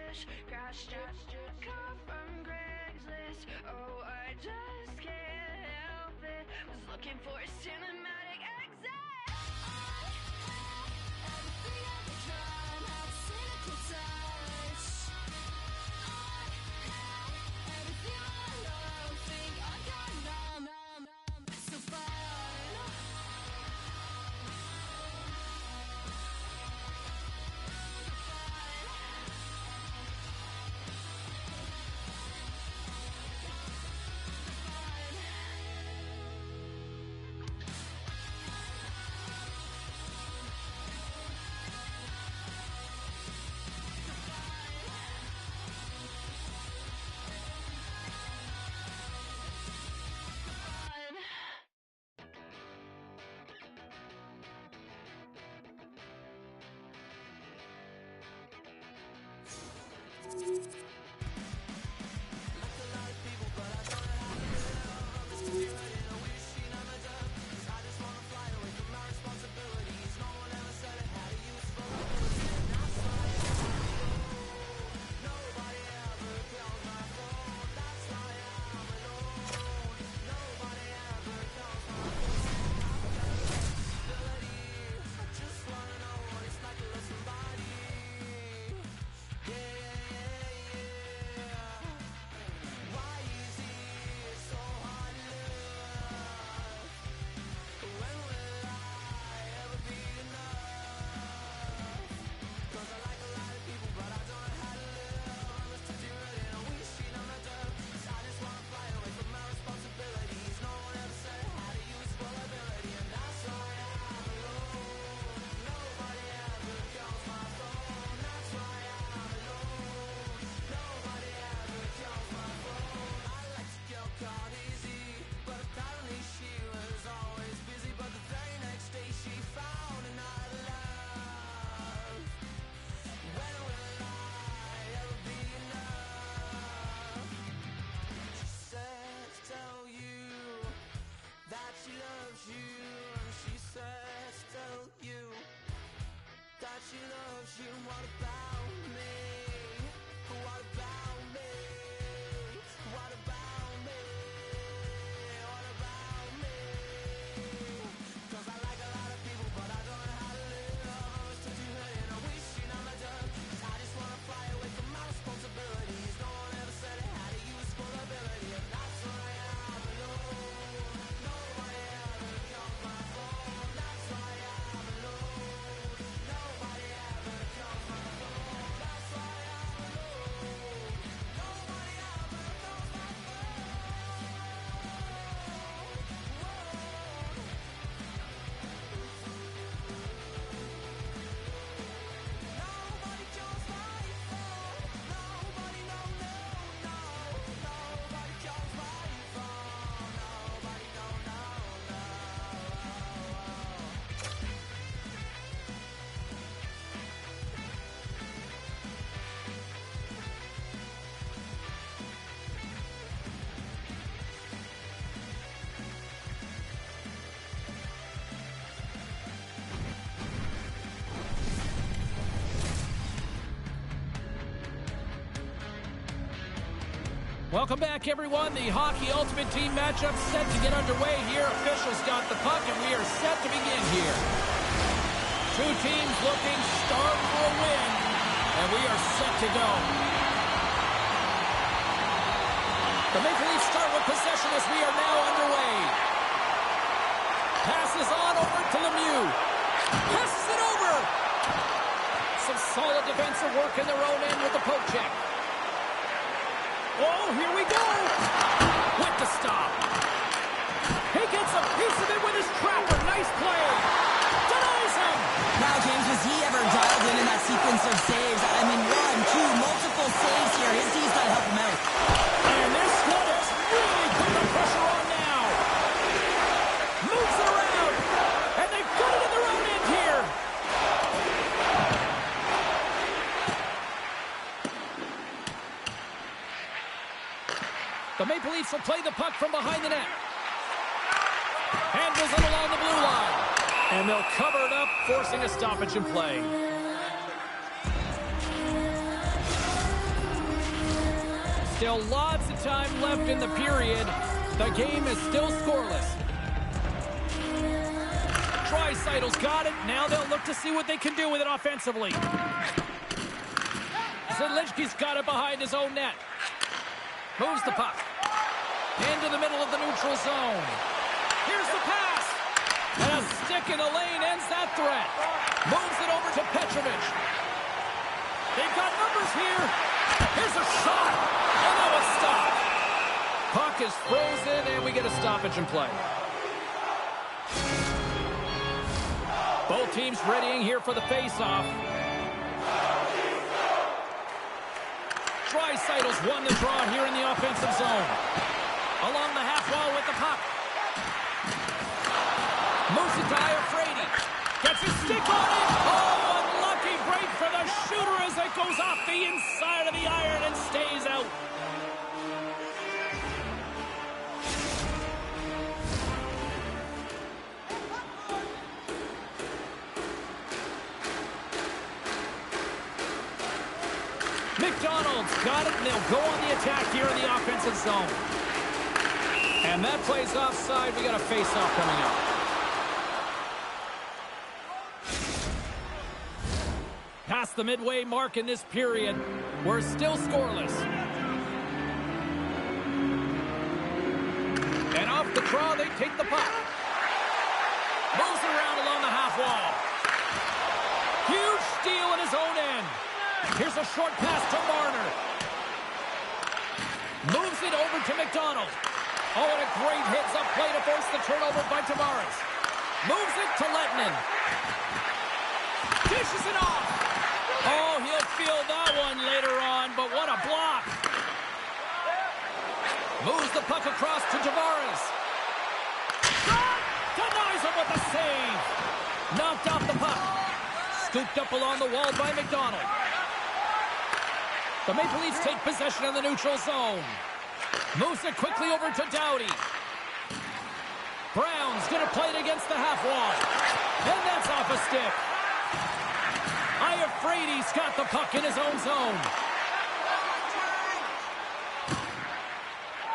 Crashed your car from Craigslist. Oh, I just can't help it. Was looking for a cinematic exit. Everything I've tried had a cynical touch. Everything I love, think I got numb. So fine. She loves you. What about me? What about me? What about me? What about me? 'Cause I like a lot of people, but I don't know how to live. I'm always too hurt and I'm wishing I'm a dove. 'Cause I just wanna fly away from my responsibilities. No one ever said I had to use vulnerability, and that's why I'm alone. Nobody ever calls my phone. That's why I'm alone. Nobody ever calls my phone. That's why I'm alone. Nobody ever calls my phone. Nobody calls my phone. Nobody, no, no, no. Nobody calls my phone. Nobody, no, no, no. Welcome back, everyone. The Hockey Ultimate Team matchup set to get underway here. Officials got the puck, and we are set to begin here. Two teams looking starved for a win, and we are set to go. The Maple Leafs start with possession as we are now underway. Passes on over to Lemieux. Passes it over. Some solid defensive work in their own end with the poke check. Oh, here we go! With the stop. He gets a piece of it with his trapper. Nice play. Denies him. Wow, James, was he ever dialed in that sequence of saves? I mean, one, two, multiple saves here. His team's got to help him out. And this one has really put the pressure on now. Moves it around. And they've got it in their own end here. The Maple Leafs will play the puck from behind the net. Handles it along the blue line. And they'll cover it up, forcing a stoppage in play. Still lots of time left in the period. The game is still scoreless. Draisaitl's got it. Now they'll look to see what they can do with it offensively. Zelichki's got it behind his own net. Moves the puck. Into the middle of the neutral zone. Here's the pass. And a stick in the lane ends that threat. Moves it over to Petrovic. They've got numbers here. Here's a shot. And that was stopped. Puck is frozen, and we get a stoppage in play. Both teams readying here for the face-off. Draisaitl's won the draw here in the offensive zone. Along the half wall with the puck. Moves it to Iafrate. Gets his stick on it. Oh, unlucky break for the shooter as it goes off the inside of the iron and stays out. McDonald's got it, and they'll go on the attack here in the offensive zone. And that play's offside. We got a face-off coming up. Past the midway mark in this period, we're still scoreless. And off the draw, they take the puck. Moves it around along the half wall. Huge steal in his own end. Here's a short pass to Marner. Moves it over to McDonald. Oh, and a great hits-up play to force the turnover by Tavares. Moves it to Lettinen. Dishes it off. Oh, he'll feel that one later on, but what a block. Moves the puck across to Tavares. Shot! Denies him with a save. Knocked off the puck. Scooped up along the wall by McDonald. The Maple Leafs take possession of the neutral zone. Moves it quickly over to Doughty. Brown's going to play it against the half wall. And that's off a stick. Iafrate's got the puck in his own zone.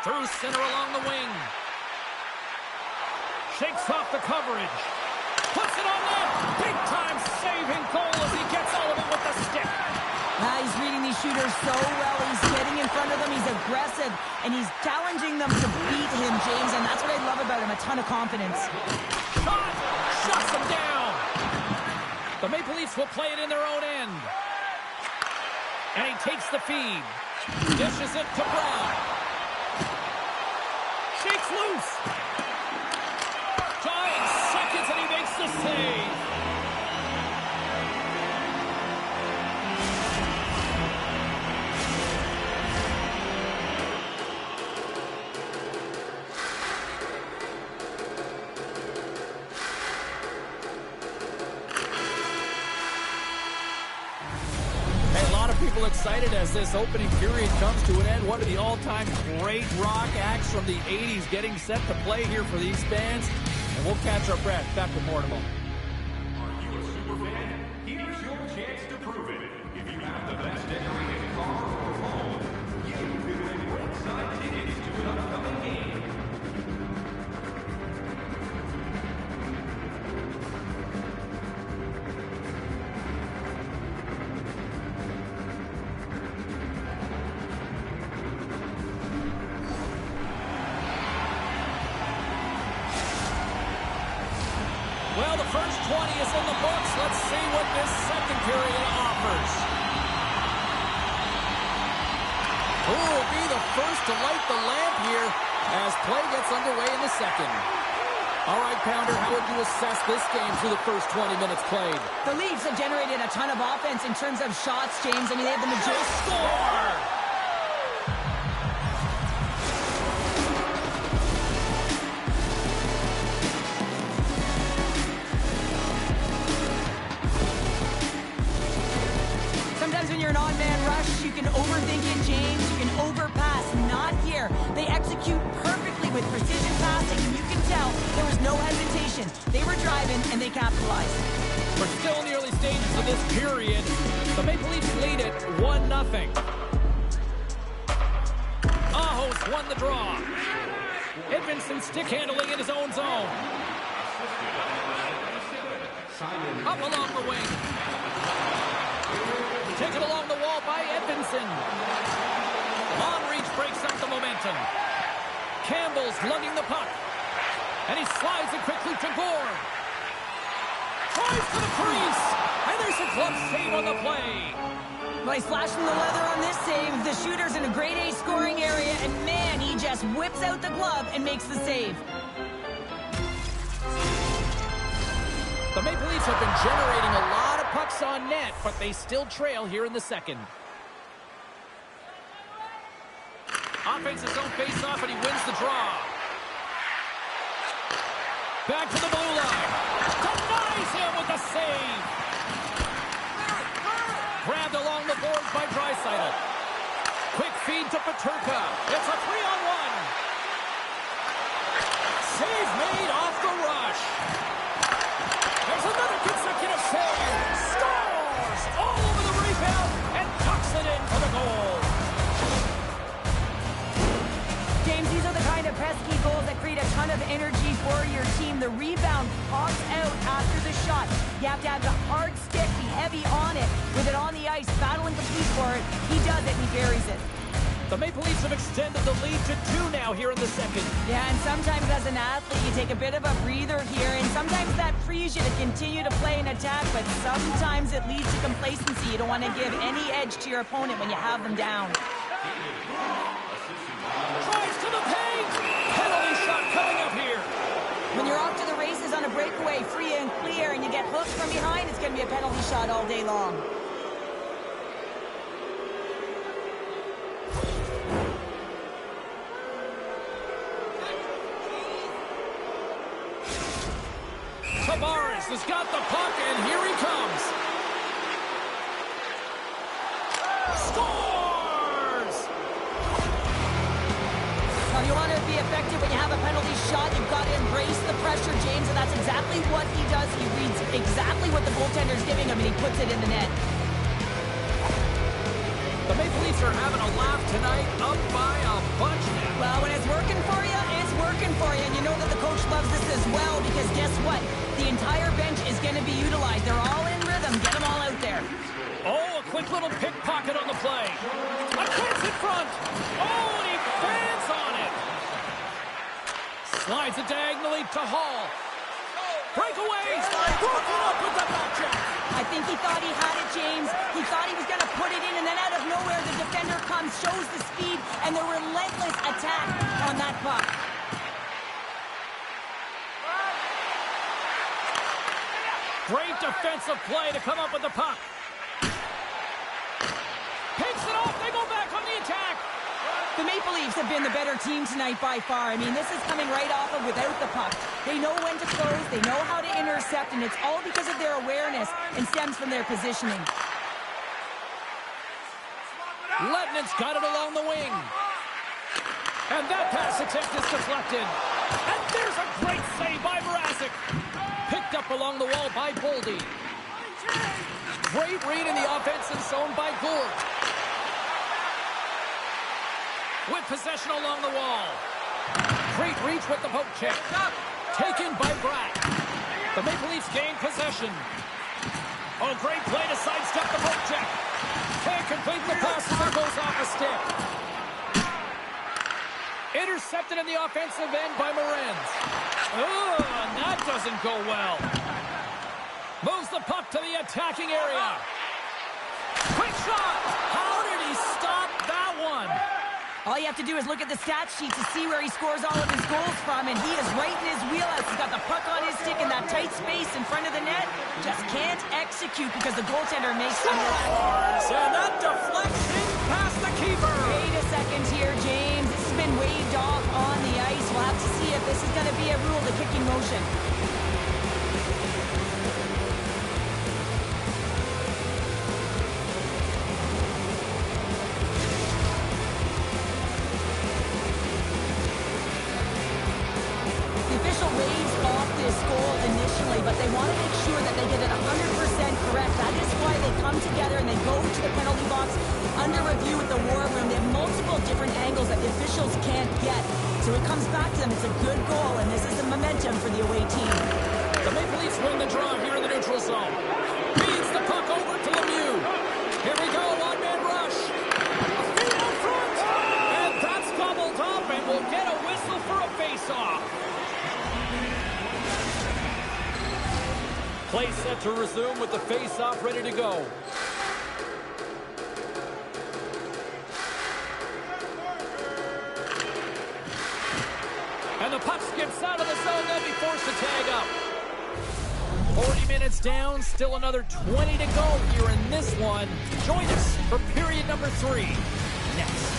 Through center along the wing. Shakes off the coverage. Puts it on net. Big time saving goal as he gets all of it with the stick. He's reading these shooters so well. He's getting in front of them. He's aggressive, and he's challenging them to beat him, James, and that's what I love about him, a ton of confidence. Shot! Shuts him down! The Maple Leafs will play it in their own end. And he takes the feed. Dishes it to Brown. Shakes loose. Giant seconds, and he makes the save. People excited as this opening period comes to an end. One of the all-time great rock acts from the 80s getting set to play here for these fans. And we'll catch our breath. Back with more in a moment. Are you a super fan? Here's your chance to prove it. If you have the best decorated car or home, you can win ringside tickets to an upcoming game. Well, the first 20 is in the books. Let's see what this second period offers. Who will be the first to light the lamp here as play gets underway in the second? All right, Pounder, how would you assess this game through the first 20 minutes played? The Leafs have generated a ton of offense in terms of shots, James. I mean, they have the majority. Score! When you're an on-man rush, you can overthink it, James. You can overpass. Not here. They execute perfectly with precision passing, and you can tell there was no hesitation. They were driving, and they capitalized. We're still in the early stages of this period. The Maple Leafs lead it 1-0. draw. Edmondson stick handling in his own zone. Up along the wing. Taken along the wall by Edmondson. Long reach breaks up the momentum. Campbell's lugging the puck. And he slides it quickly to Gore. Tries to the crease. And there's a glove save on the play. Well, he's flashing the leather on this save. The shooter's in a grade A scoring area, and man, he just whips out the glove and makes the save. The Maple Leafs have been generating a lot of pucks on net, but they still trail here in the second. Offense his own face-off, and he wins the draw. Back to the blue line. Denies him with the save. Grabbed along the boards by Draisaitl. Quick feed to Peterka. It's a 3-on-1. Save made off the rush. There's another consecutive save. Scores! All over the rebound and tucks it in for the goal. James, these are the kind of pesky goals that create a ton of energy for your team. The rebound pops out after the shot. You have to have the hard stick, be heavy on it, with it on the ice, battling complete for it. He does it, and he buries it. The Maple Leafs have extended the lead to 2 now here in the second. Yeah, and sometimes as an athlete, you take a bit of a breather here, and sometimes that frees you to continue to play and attack, but sometimes it leads to complacency. You don't want to give any edge to your opponent when you have them down. Tries to the paint. Penalty shot coming up here. When you're off to the races on a breakaway, free and clear, and you get hooked from behind, it's going to be a penalty shot all day long. Tavares has got the puck, and here he comes. Scores! Now, you want to be effective when you have a penalty shot. You've got to embrace the pressure, James, and that's exactly what he does. He reads exactly what the goaltender's giving him, and he puts it in the net. The Maple Leafs are having a laugh tonight, up by a bunch now. Well, when it's working for you, it's working for you, and you know that the coach loves this as well, because guess what? The entire bench is going to be utilized. They're all in rhythm. Get them all out there. Oh, a quick little pickpocket on the play. A chance in front. Oh, and he fans on it. Slides it diagonally to Hall. Breakaways. Broken up with the back check. I think he thought he had it, James. He thought he was going to put it in, and then out of nowhere, the defender comes, shows the speed, and the relentless attack on that puck. Great defensive play to come up with the puck. Picks it off. They go back on the attack. The Maple Leafs have been the better team tonight by far. I mean, this is coming right off of without the puck. They know when to close, they know how to intercept, and it's all because of their awareness and stems from their positioning. Lednan's got it along the wing. And that pass attempt is deflected. And there's a great save by Mrazek. Picked up along the wall by Boldy. Great read in the offensive zone by Gourde. With possession along the wall. Great reach with the poke check. Taken by Bratt. The Maple Leafs gain possession. Oh, great play to sidestep the poke check. Can't complete the pass as it goes off a stick. Intercepted in the offensive end by Morenz. Oh, and that doesn't go well. Moves the puck to the attacking area. Quick shot! How did he stop that one? All you have to do is look at the stat sheet to see where he scores all of his goals from, and he is right in his wheelhouse. He's got the puck on his stick in that tight space in front of the net. Just can't execute because the goaltender makes him Scores! And that deflects in past the keeper. Wait a second here, James. This has been waved off on the ice. We'll have to see if this is going to be a rule, the kicking motion. Waves off this goal initially, but they want to make sure that they get it 100% correct. That is why they come together and they go to the penalty box under review with the war room. They have multiple different angles that the officials officials can't get. So it comes back to them. It's a good goal, and this is the momentum for the away team. The Maple Leafs win the draw here in the neutral zone. Feeds the puck over to Lemieux. Here we go, one-man rush. Feet out front. And that's gobbled up, and we'll get a whistle for a face-off. Play set to resume with the face-off ready to go. And the puck skips out of the zone, they'll be forced to tag up. 40 minutes down, still another 20 to go here in this one. Join us for period number 3 next.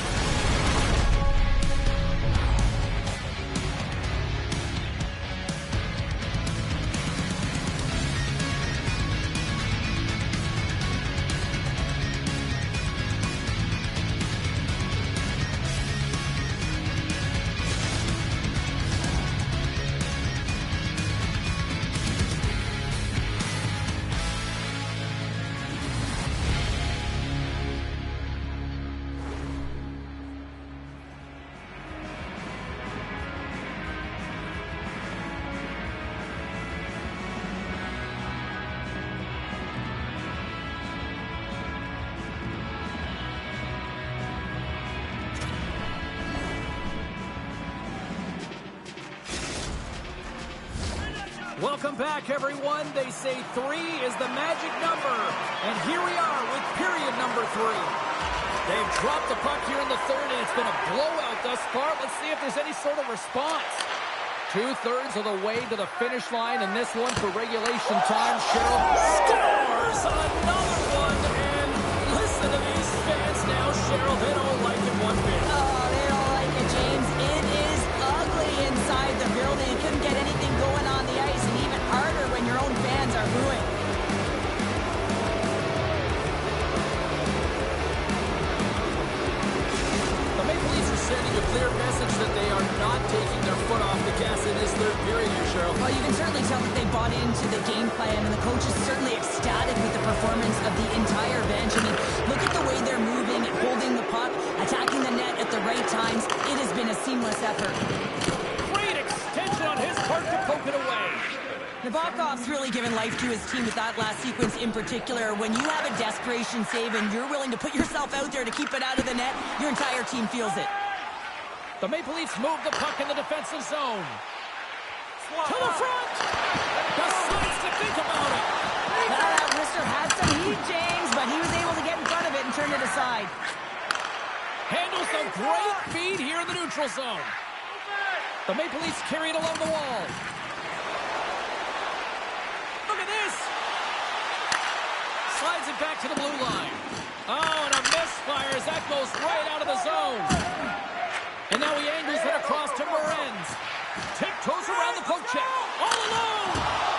Welcome back, everyone. They say 3 is the magic number. And here we are with period number 3. They've dropped the puck here in the third, and it's been a blowout thus far. Let's see if there's any sort of response. 2/3 of the way to the finish line, and this one for regulation time. Cheryl scores another one. And listen to these fans now, Cheryl. They don't like it one bit. Oh, they don't like it, James. It is ugly inside the building. You couldn't get anything going on the ice, and even harder when your own fans are booing. The Maple Leafs are sending a clear message that they are not taking their foot off the gas in this third period here, Cheryl. Well, you can certainly tell that they bought into the game plan, and the coach is certainly ecstatic with the performance of the entire bench. I mean, look at the way they're moving, holding the puck, attacking the net at the right times. It has been a seamless effort. Great extension on his part to poke it away. Nabokov's really given life to his team with that last sequence in particular. When you have a desperation save and you're willing to put yourself out there to keep it out of the net, your entire team feels it. The Maple Leafs move the puck in the defensive zone. To the front! Decides to think about it. That Whistler had some heat, James, but he was able to get in front of it and turn it aside. Handles a great feed here in the neutral zone. The Maple Leafs carry it along the wall. Look at this! Slides it back to the blue line. Oh, and a misfire as that goes right out of the zone. And now he angles it across to Morenz. Tiptoes around the poke check. All alone!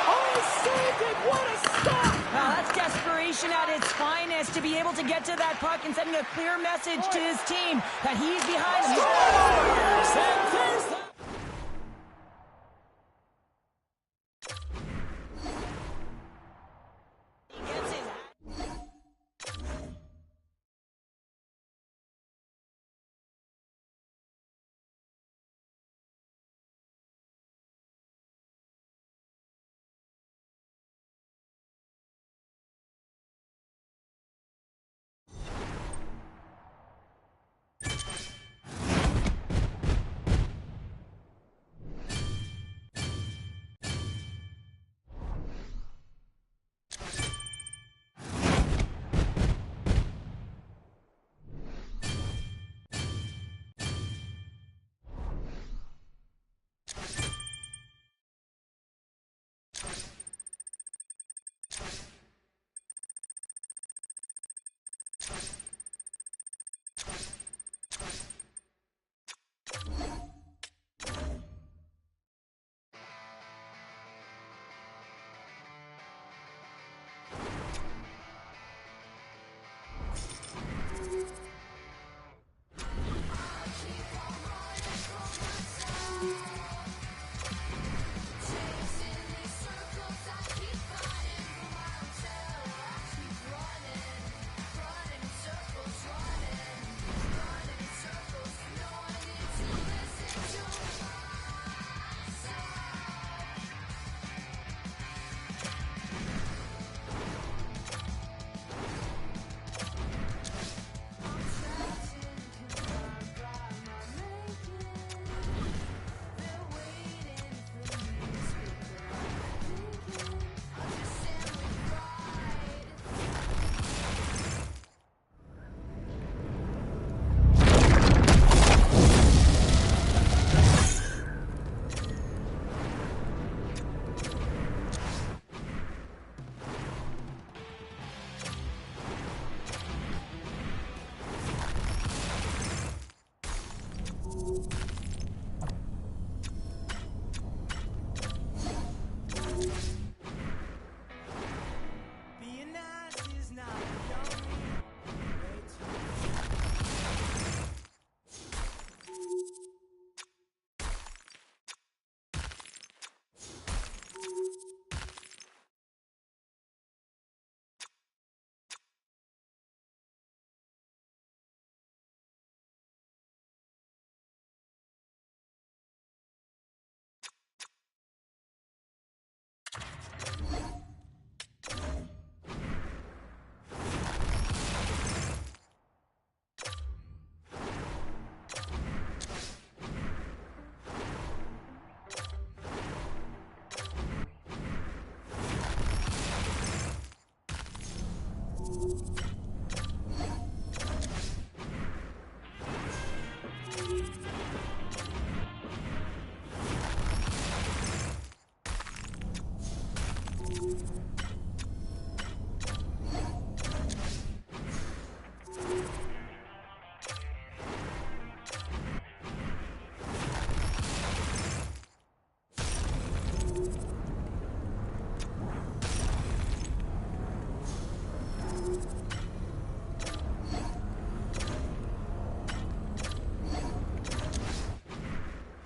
Oh, he saved it! What a stop! Well, that's desperation at its finest, to be able to get to that puck and sending a clear message to his team that he's behind him. And there's the... Being nice is not the only way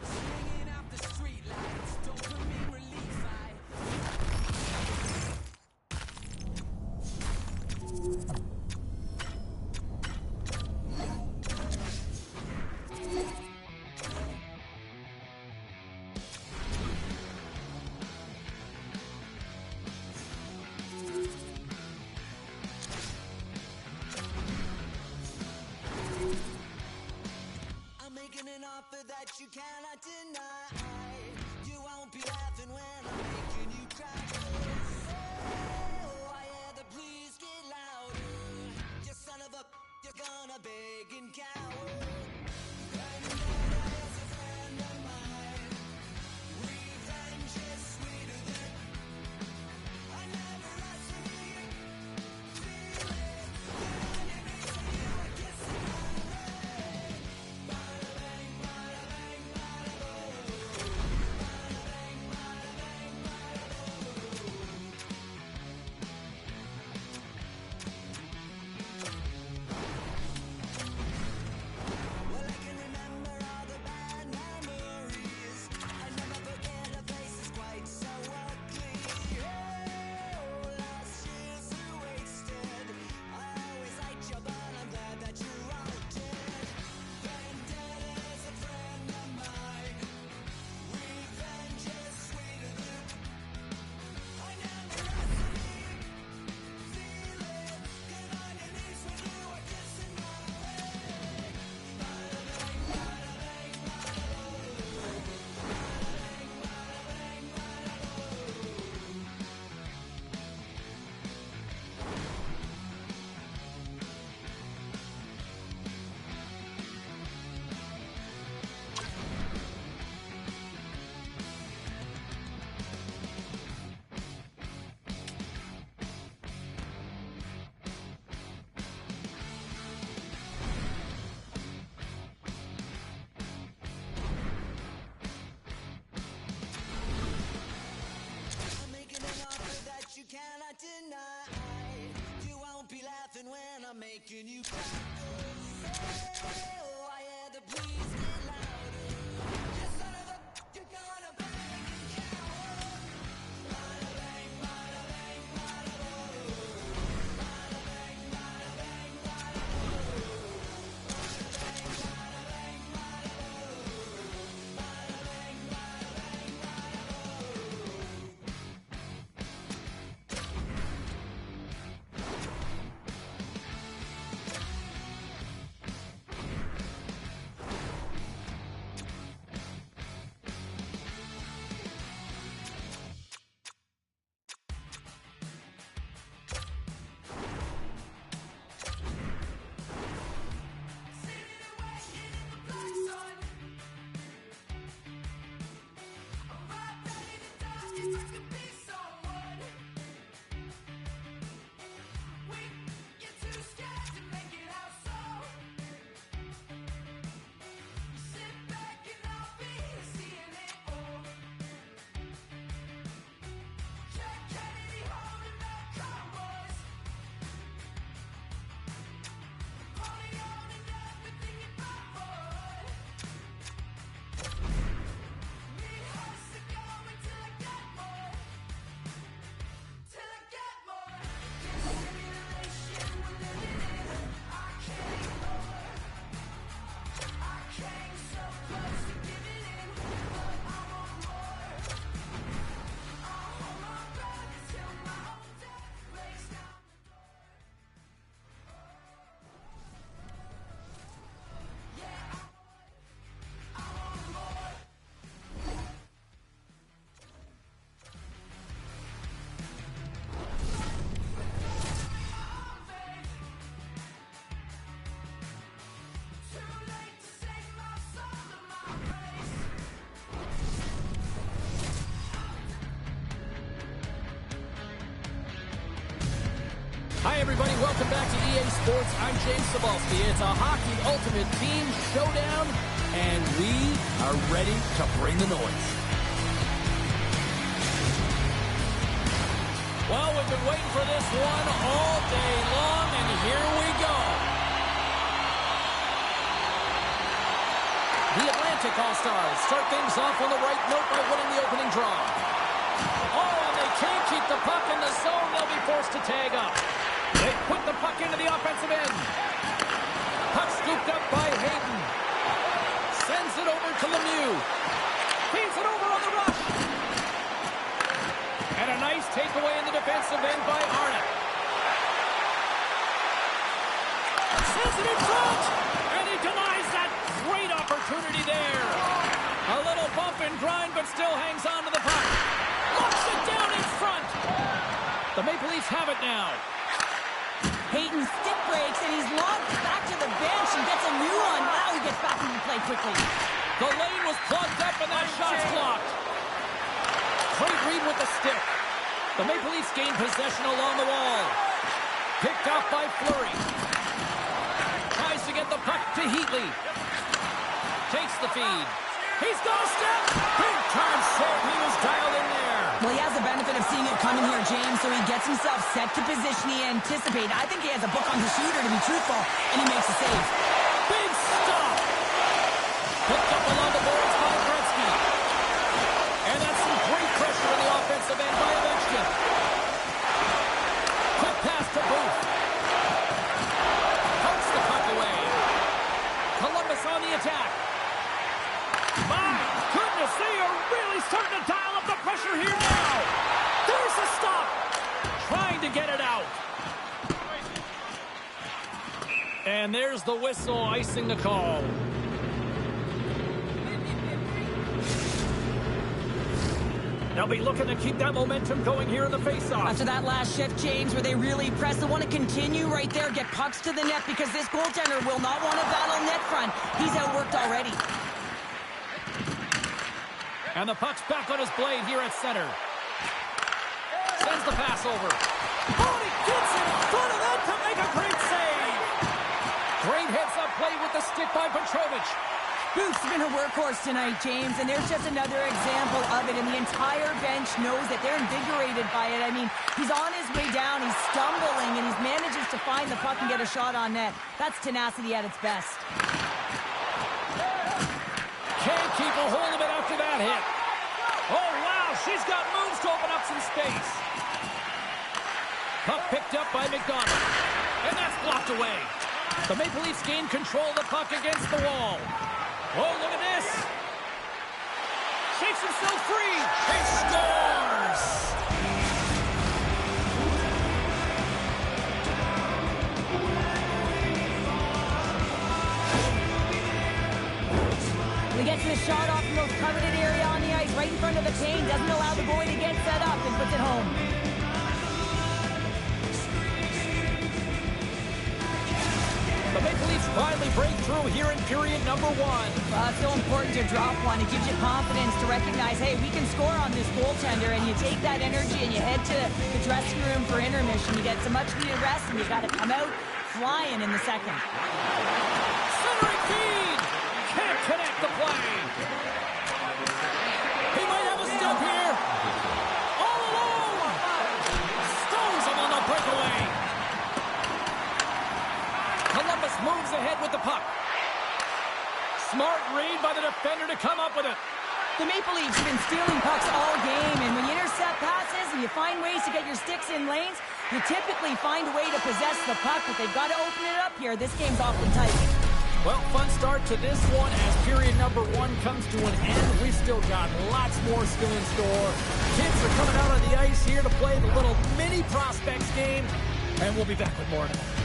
Swinging out the streetlights, dopamine relief. I'm making an offer that you cannot deny. You won't be laughing when I'm making you cry. Oh, I hear the please get louder. You son of a, you're gonna beg and cower. Vendetta is a friend of mine. Revenge is sweeter than I never asked for you. Feel it. Get on your knees and you are kissing my ring. Bada bang, bada bang, bada boom. Bada bang, bada bang, bada boom. Well, I can remember all the bad memories. I never forget a face that's quite so ugly. Oh, last year's are wasted. I always liked you, but I'm glad that you're all dead. Vendetta is a friend of mine. Revenge is sweeter than I never asked for you. Feel it. Get on your knees when you are kissing my ring. Bada bang, bada bang, bada boom. Bada bang, bada bang, bada boom. I'm making an offer that you cannot deny. You won't be laughing when I'm making you cry. Oh, I hear the please get louder. You son of a, you're gonna beg and cower. Bada bang, bada bang, bada boom. Bada bang, bada bang, bada boom. Bada bang, bada bang, bada boom. Bada bang, bada bang, bada boom. everybody. Welcome back to EA Sports. I'm James Cebulski. It's a Hockey Ultimate Team Showdown, and we are ready to bring the noise. Well, we've been waiting for this one all day long, and here we go. The Atlantic All-Stars start things off on the right note by winning the opening draw. Oh, and they can't keep the puck in the zone. They'll be forced to tag up. They put the puck into the offensive end. Puck scooped up by Hayden. Sends it over to Lemieux. Feeds it over on the rush. And a nice takeaway in the defensive end by Arnott. Sends it in front. And he denies that great opportunity there. A little bump and grind, but still hangs on to the puck. Locks it down in front. The Maple Leafs have it now. Hayden stick breaks, and he's launched back to the bench and gets a new one. Wow, he gets back into play quickly. The lane was plugged up, and that shot's blocked. Great read with the stick. The Maple Leafs gain possession along the wall. Picked up by Fleury. Tries to get the puck to Heatley. Takes the feed. He's got a step. Big time save. He was dialed in there. Well, he has the benefit of seeing it coming here, James, so he gets himself set to position he anticipated. I think he has a book on his shooter, to be truthful, and he makes a save. Big stop. Picked up along the boards by Gretzky. And that's some great pressure in the offensive end by Ovechkin. Quick pass to Booth. Puts the puck away. Columbus on the attack. My goodness, they are really starting to dial up the pressure here now. There's a stop. Trying to get it out. And there's the whistle icing the call. They'll be looking to keep that momentum going here in the faceoff. After that last shift, James, where they really press, they want to continue right there, get pucks to the net, because this goaltender will not want to battle net front. He's outworked already. And the puck's back on his blade here at center. Sends the pass over. Oh, he gets in front of that to make a great save. Great heads-up play with the stick by Petrovich. Booth's been a workhorse tonight, James, and there's just another example of it, and the entire bench knows that they're invigorated by it. I mean, he's on his way down, he's stumbling, and he manages to find the puck and get a shot on net. That's tenacity at its best. Can't keep a hold of it after that hit. Oh, wow, she's got moves to open up some space. Puck picked up by McDonald, and that's blocked away. The Maple Leafs gain control of the puck against the wall. Oh, look at this. Shakes himself free. He scores. He gets the shot off the most coveted area on the ice, right in front of the pane, doesn't allow the goalie to get set up, and puts it home. The Maple Leafs finally break through here in period number one. Well, it's so important to drop one. It gives you confidence to recognize, hey, we can score on this goaltender, and you take that energy and you head to the dressing room for intermission. You get some much-needed rest, and you got to come out flying in the second. Centering feed. Can't connect the play. He might have a step here. All alone. Stones him on the breakaway. Columbus moves ahead with the puck. Smart read by the defender to come up with it. The Maple Leafs have been stealing pucks all game, and when you intercept passes and you find ways to get your sticks in lanes, you typically find a way to possess the puck, but they've got to open it up here. This game's awfully tight. Well, fun start to this one as period number one comes to an end. We've still got lots more still in store. Kids are coming out on the ice here to play the little mini prospects game, and we'll be back with more in a moment.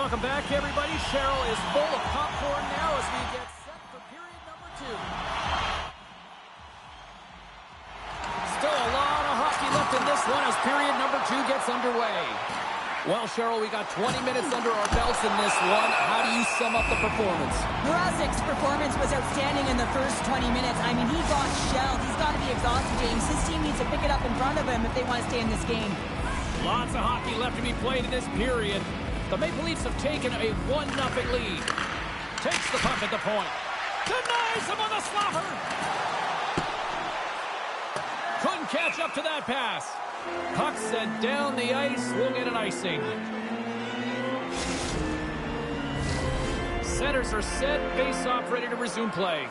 Welcome back, everybody. Cheryl is full of popcorn now as we get set for period number 2. Still a lot of hockey left in this one as period number 2 gets underway. Well, Cheryl, we got 20 minutes under our belts in this one. How do you sum up the performance? Mrazek's performance was outstanding in the first 20 minutes. I mean, he got shelled. He's got to be exhausted, James. His team needs to pick it up in front of him if they want to stay in this game. Lots of hockey left to be played in this period. The Maple Leafs have taken a 1-0 lead. Takes the puck at the point. Denies him on the slapper. Couldn't catch up to that pass. Puck sent down the ice. We'll get an icing. Centers are set. Face-off ready to resume play.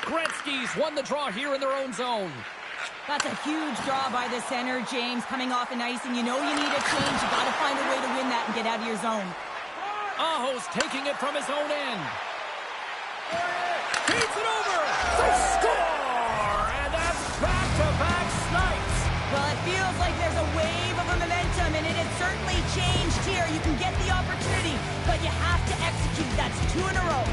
Gretzky's won the draw here in their own zone. That's a huge draw by the center, James, coming off an icing. You know you need a change. You got to find a way to win that and get out of your zone. Aho's taking it from his own end. Feeds it over. They score! And that's back-to-back snipes. Well, it feels like there's a wave of momentum, and it has certainly changed here. You can get the opportunity, but you have to execute. That's 2 in a row.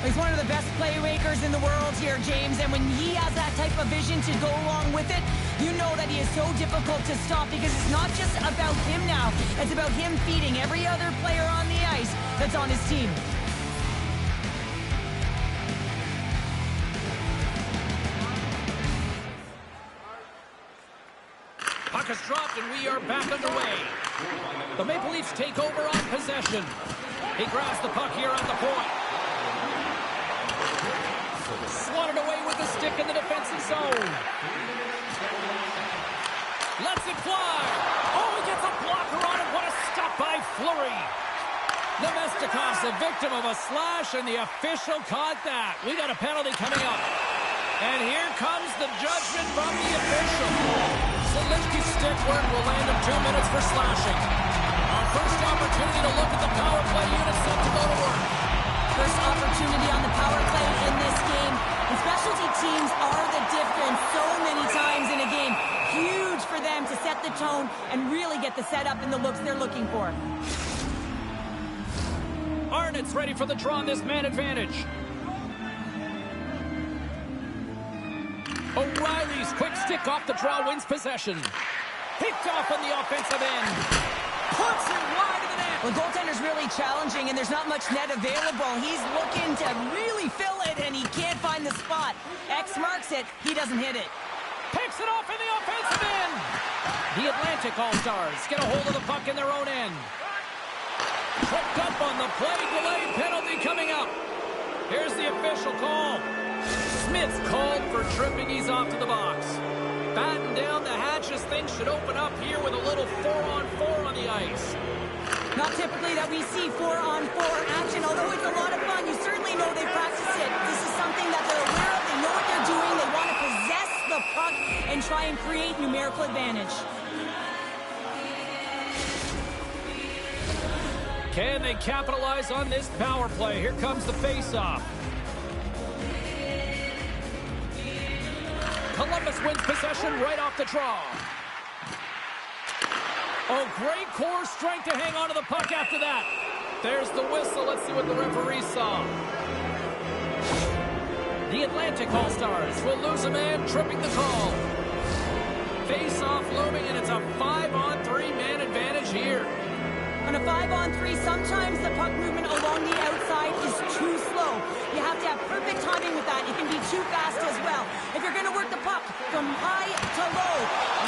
He's one of the best playmakers in the world here, James, and when he has that type of vision to go along with it, you know that he is so difficult to stop because it's not just about him now. It's about him feeding every other player on the ice that's on his team. Puck is dropped, and we are back underway. The Maple Leafs take over on possession. He grabs the puck here at the point. Swatted away with the stick in the defensive zone. Lets it fly. Oh, he gets a blocker on it. What a stop by Fleury. Nemestikov's the victim of a slash, and the official caught that. We got a penalty coming up. And here comes the judgment from the official. Zelensky's stick work will land him 2 minutes for slashing. Our first opportunity to look at the power play unit set to go to work. First opportunity on the power play in this game. And specialty teams are the difference so many times in a game. Huge for them to set the tone and really get the setup and the looks they're looking for. Arnott's ready for the draw on this man advantage. O'Reilly's quick stick off the draw wins possession. Picked off on the offensive end. Puts it wide of the net. Well, goaltender's really challenging, and there's not much net available. He's looking to really fill it, and he can't find the spot. X marks it. He doesn't hit it. Picks it off in the offensive end. The Atlantic All-Stars get a hold of the puck in their own end. Tripped up on the play. Delay penalty coming up. Here's the official call. Smith's called for tripping. He's off to the box. Batten down the hatches. Things should open up here with a little 4-on-4 on the ice. Not typically that we see 4-on-4 action, although it's a lot of fun. You certainly know they practice it. This is something that they're aware of. They know what they're doing. They want to possess the puck and try and create numerical advantage. Can they capitalize on this power play? Here comes the face-off. Columbus wins possession right off the draw. Oh, great core strength to hang on to the puck after that. There's the whistle. Let's see what the referee saw. The Atlantic All-Stars will lose a man, tripping the call. Face-off looming, and it's a 5-on-3 man advantage here. On a 5-on-3, sometimes the puck movement along the outside is too slow. You have to have perfect timing with that. It can be too fast as well. If you're going to work the puck from high to low,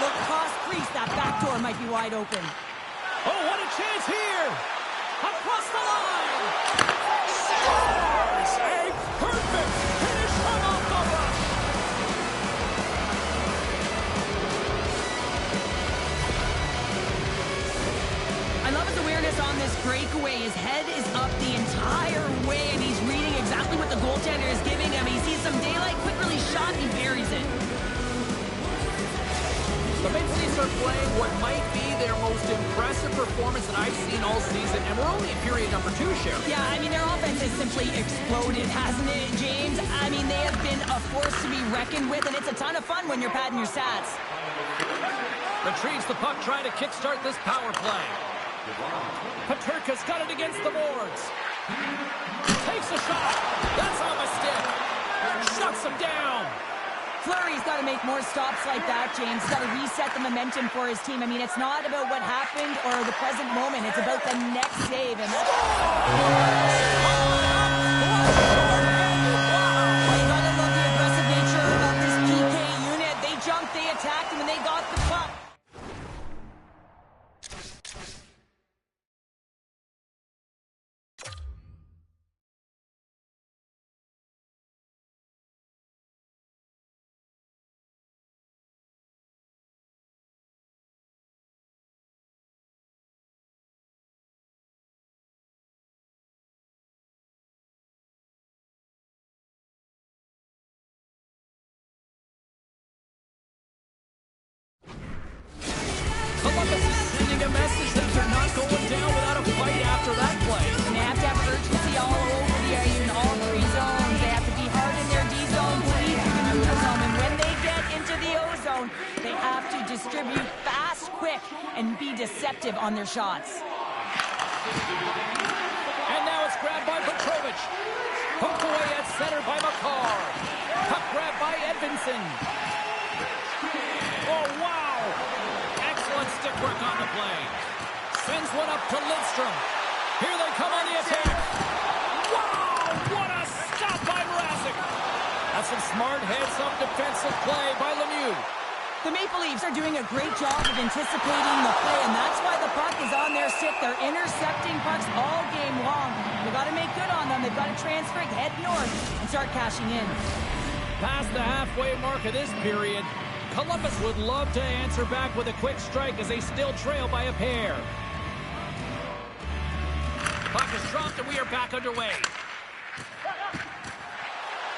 look cross crease. That back door might be wide open. Oh, what a chance here! Across the line! Scores! A perfect finish right off the rush! I love his awareness on this breakaway. His head is up the entire way, and he's reading exactly what the goaltender is giving him. He sees some daylight, quick release shot, and he buries it. The Maple Leafs are playing what might be their most impressive performance that I've seen all season, and we're only in period number 2, Cheryl. Yeah, I mean, their offense has simply exploded, hasn't it, James? I mean, they have been a force to be reckoned with, and it's a ton of fun when you're padding your stats. Retrieves the puck, trying to kickstart this power play. Paterka's got it against the boards. Takes a shot. That's on the stick. Shuts him down. Fleury's got to make more stops like that, James. He's got to reset the momentum for his team. I mean, it's not about what happened or the present moment. It's about the next save. And that's... Well, you got to love the aggressive nature of this PK unit. They jumped, they attacked him, and they got the puck. Columbus is sending a message that they're not going down without a fight after that play. And they have to have urgency all over the ice in all three zones. They have to be hard in their D zone, bleed through the neutral zone. And when they get into the O zone, they have to distribute fast, quick, and be deceptive on their shots. And now it's grabbed by Petrovic. Hooked away at center by McCarr. Puck grabbed by Edvinsson. Oh, wow! Excellent stick work on the play. Sends one up to Lidstrom. Here they come on the attack. Wow! What a stop by Mrazek. That's some smart heads-up defensive play by Lemieux. The Maple Leafs are doing a great job of anticipating the play, and that's why the puck is on their stick. They're intercepting pucks all game long. They've got to make good on them. They've got to transfer it, head north, and start cashing in. Past the halfway mark of this period, Columbus would love to answer back with a quick strike as they still trail by a pair. Puck is dropped and we are back underway.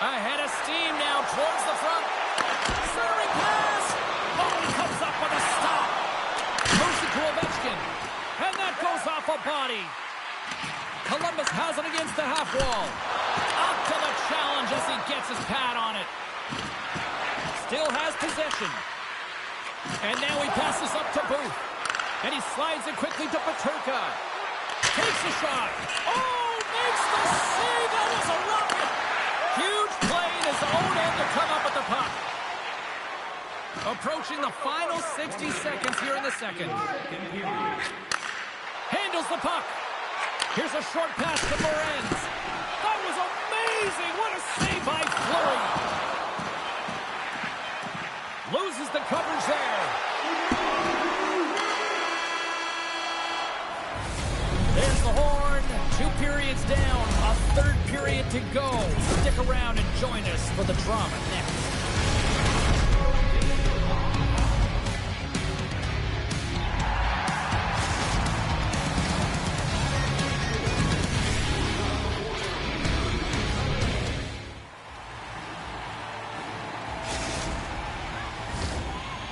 Ahead of steam now towards the front. Centering pass. Oh, he comes up with a stop. Moves it to Ovechkin. And that goes off a body. Columbus has it against the half wall. Up to the challenge as he gets his pad on it. Still has possession. And now he passes up to Booth. And he slides it quickly to Paterka. Takes a shot. Oh, makes the save. That was a rocket. Huge play in his own end to come up with the puck. Approaching the final 60 seconds here in the second. Handles the puck. Here's a short pass to Lorenz. That was amazing. What a save by Fleury. Loses the coverage there. There's the horn. 2 periods down. A third period to go. Stick around and join us for the drama next.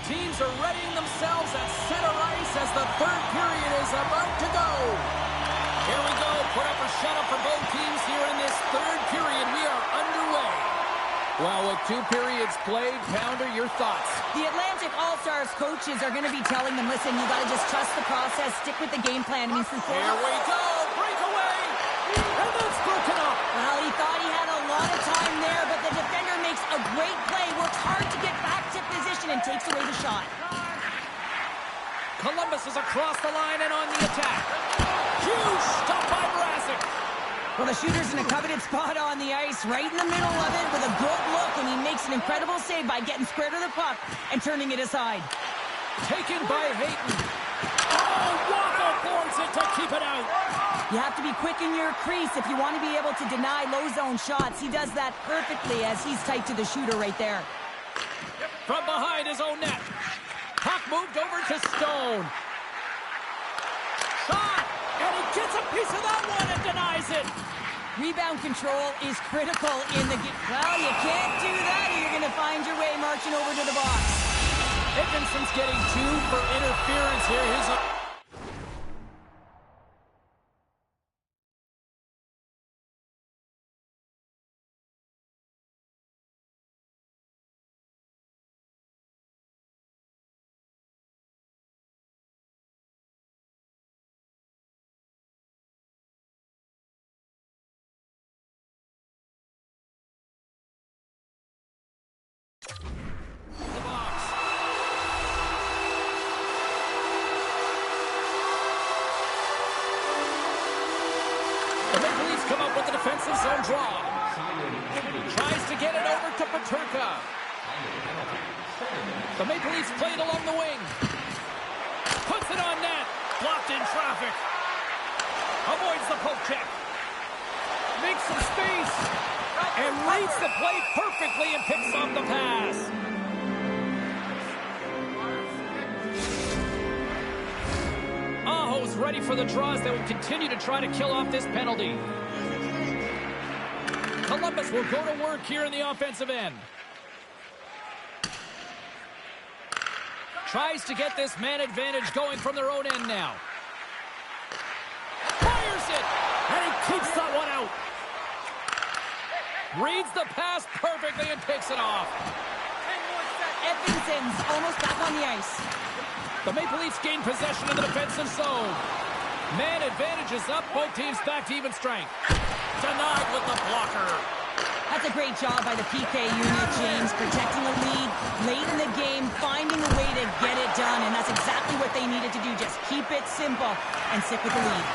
Teams are readying themselves at center ice as the third period is about to go. Here we go. Put up or shut up for both teams here in this third period. We are underway. Well, with 2 periods played, Pounder, your thoughts? The Atlantic All-Stars coaches are going to be telling them, listen, you got to just trust the process, stick with the game plan. I mean, since Here we go. Breakaway. And that's broken up. well, he thought he had a lot of time there, but the defender makes a great play, works hard to get back to position, and takes away the shot. Columbus is across the line and on the attack. Huge stop by Mrazek. Well, the shooter's in a coveted spot on the ice, right in the middle of it with a good look, and he makes an incredible save by getting square to the puck and turning it aside. Taken by Hayton. Oh, Walker boards it to keep it out. You have to be quick in your crease if you want to be able to deny low zone shots. He does that perfectly as he's tight to the shooter right there. From behind his own net. Puck moved over to Stone. Shot! And he gets a piece of that one and denies it. Rebound control is critical in the game. Well, you can't do that or you're going to find your way marching over to the box. Edvinsson's getting 2 for interference here. His defensive zone draw. Tries to get it over to Paterka. The Maple Leafs play it along the wing. Puts it on net. Blocked in traffic. Avoids the poke check. Makes some space. And reads the play perfectly and picks up the pass. Aho's ready for the draws that will continue to try to kill off this penalty. Columbus will go to work here in the offensive end. Tries to get this man advantage going from their own end now. Fires it! And he keeps that one out. Reads the pass perfectly and picks it off. Edvinson's almost back on the ice. The Maple Leafs gain possession of the defensive zone. Man advantage is up. Both teams back to even strength. Denied with the blocker. That's a great job by the PK unit, James. Protecting the lead late in the game, finding a way to get it done. And that's exactly what they needed to do. Just keep it simple and stick with the lead.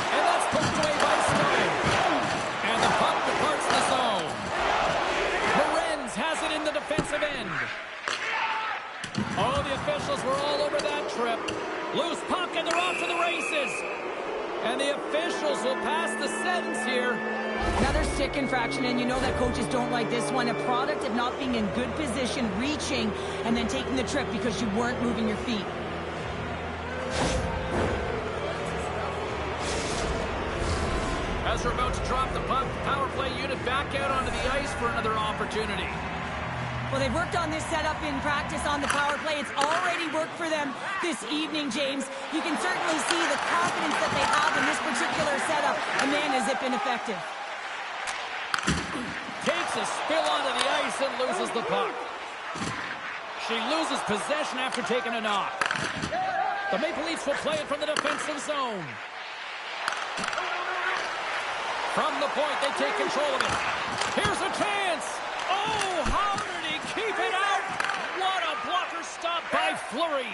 And that's poked away by Stone. And the puck departs the zone. Lorenz has it in the defensive end. Oh, the officials were all over that trip. Loose puck and they're off to the races. And the officials will pass the sentence here. Another stick infraction, and you know that coaches don't like this one. A product of not being in good position, reaching, and then taking the trip because you weren't moving your feet. As we're about to drop the puck, the power play unit back out onto the ice for another opportunity. Well, they've worked on this setup in practice on the power play. It's already worked for them this evening, James. You can certainly see the confidence that they have in this particular setup. And man, has it been effective. Takes a spill onto the ice and loses the puck. She loses possession after taking a knock. The Maple Leafs will play it from the defensive zone. From the point, they take control of it. Here's a chance. Oh, how did he keep it out? What a blocker stop by Fleury.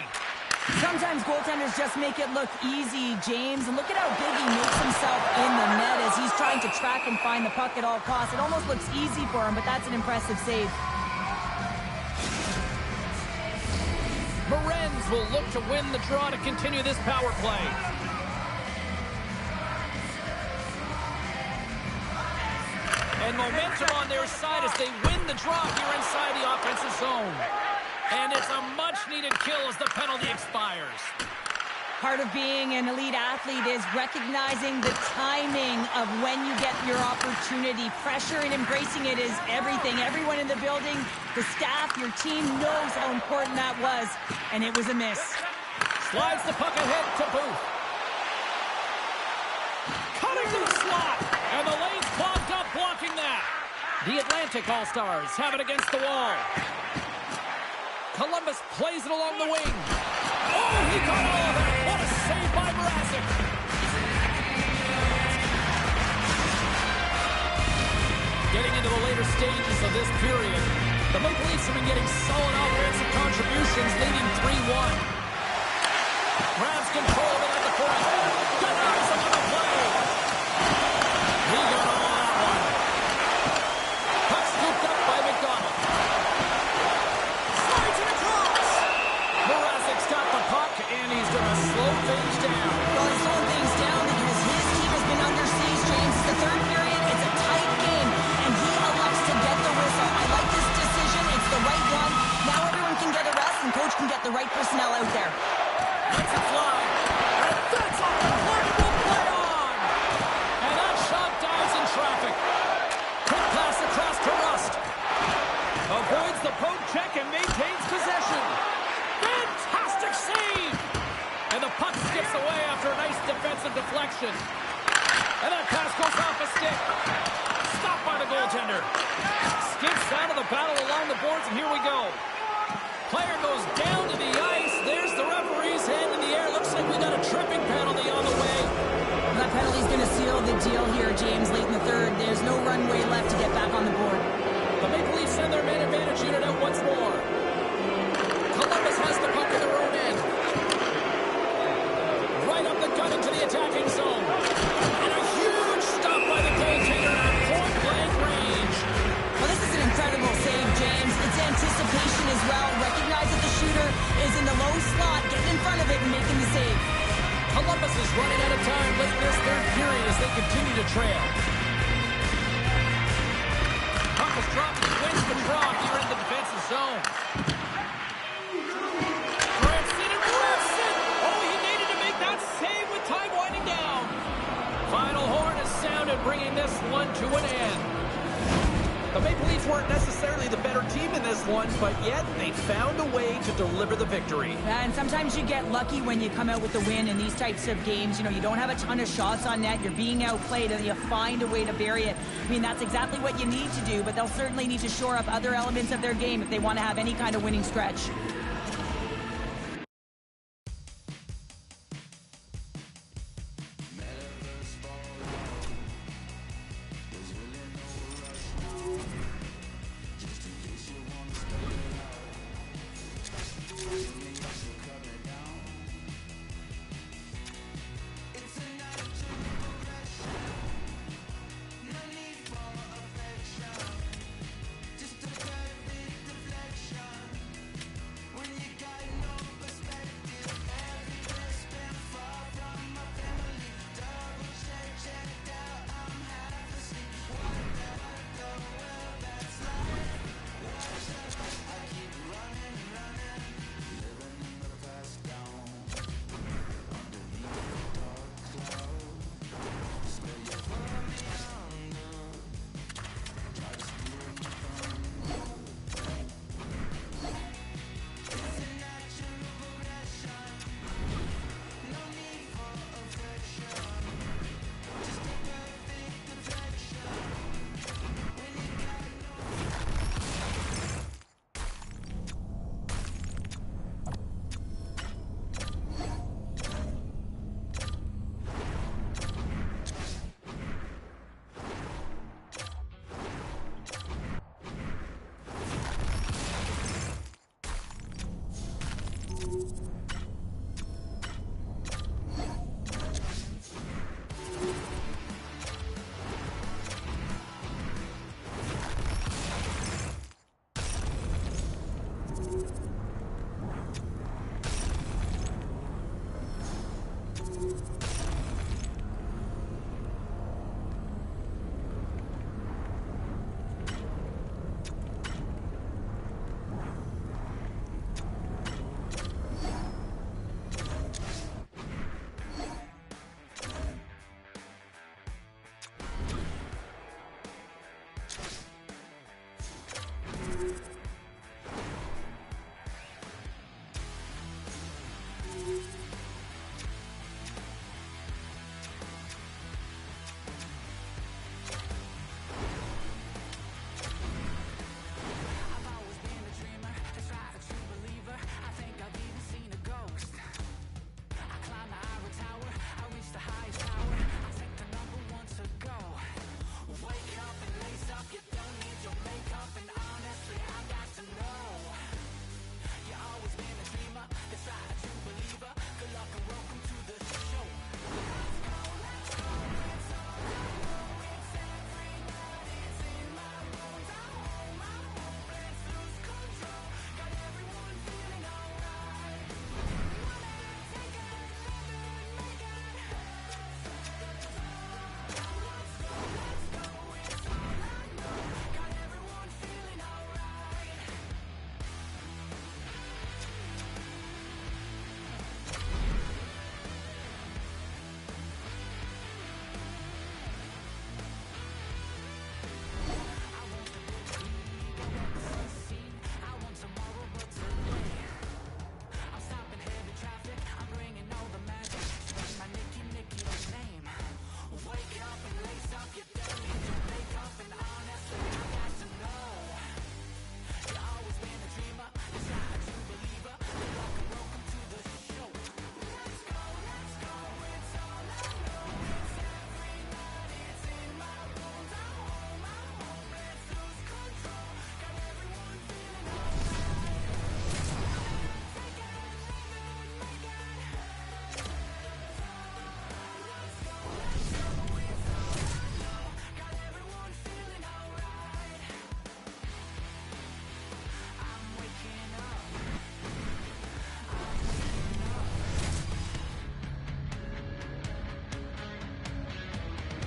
Sometimes goaltenders just make it look easy, James. And look at how big he makes himself in the net as he's trying to track and find the puck at all costs. It almost looks easy for him, but that's an impressive save. Lorenz will look to win the draw to continue this power play. And momentum on their side as they win the draw here inside the offensive zone. And it's a much-needed kill as the penalty expires. Part of being an elite athlete is recognizing the timing of when you get your opportunity. Pressure and embracing it is everything. Everyone in the building, the staff, your team knows how important that was. And it was a miss. Slides the puck ahead to Booth. Cutting to the slot. And the lane's clogged up blocking that. The Atlantic All-Stars have it against the wall. Columbus plays it along the wing. Oh, he got all of it. What a save by Mrazek. Getting into the later stages of this period, the Maple Leafs have been getting solid offensive contributions, leading 3-1. Grabs control of it at the point. Denies him on the play. He got all that one. Puck scooped up by McDonald. Slides it across. Mrazek's got the puck, and he's going to slow things down. Well, he's slowing things down because his team has been under siege, James. It's the third period. It's a tight game, and he elects to get the whistle. I like this decision. It's the right one. Now everyone can get a rest, and coach can get the right personnel out there. Lets it fly. And that's off the play. Will play on. And that shot dives in traffic. Quick pass across to Rust. Avoids the poke check and maintains possession. Fantastic save. And the puck skips away after a nice defensive deflection. And that pass goes off a stick. Stopped by the goaltender. Skips out of the battle along the boards, and here we go. Player goes down to the ice. There's the referee's hand in the air. Looks like we got a tripping penalty on the way. That penalty's going to seal the deal here, James, late in the third. There's no runway left to get back on the board. The Maple Leafs send their man advantage unit out once more. Columbus has the puck in their own end. Right up the gut into the attacking zone. And a huge stop slot, getting in front of it and making the save. Columbus is running out of time late in this third period as they continue to trail. Puck is dropped and wins the draw here in the defensive zone. Branson and Branson! Oh, he needed to make that save with time winding down. Final horn has sounded, bringing this one to an end. The Maple Leafs weren't necessarily the better team in this one, but yet they found a way to deliver the victory. Yeah, and sometimes you get lucky when you come out with the win in these types of games. You know, you don't have a ton of shots on net. You're being outplayed, and you find a way to bury it. I mean, that's exactly what you need to do, but they'll certainly need to shore up other elements of their game if they want to have any kind of winning stretch.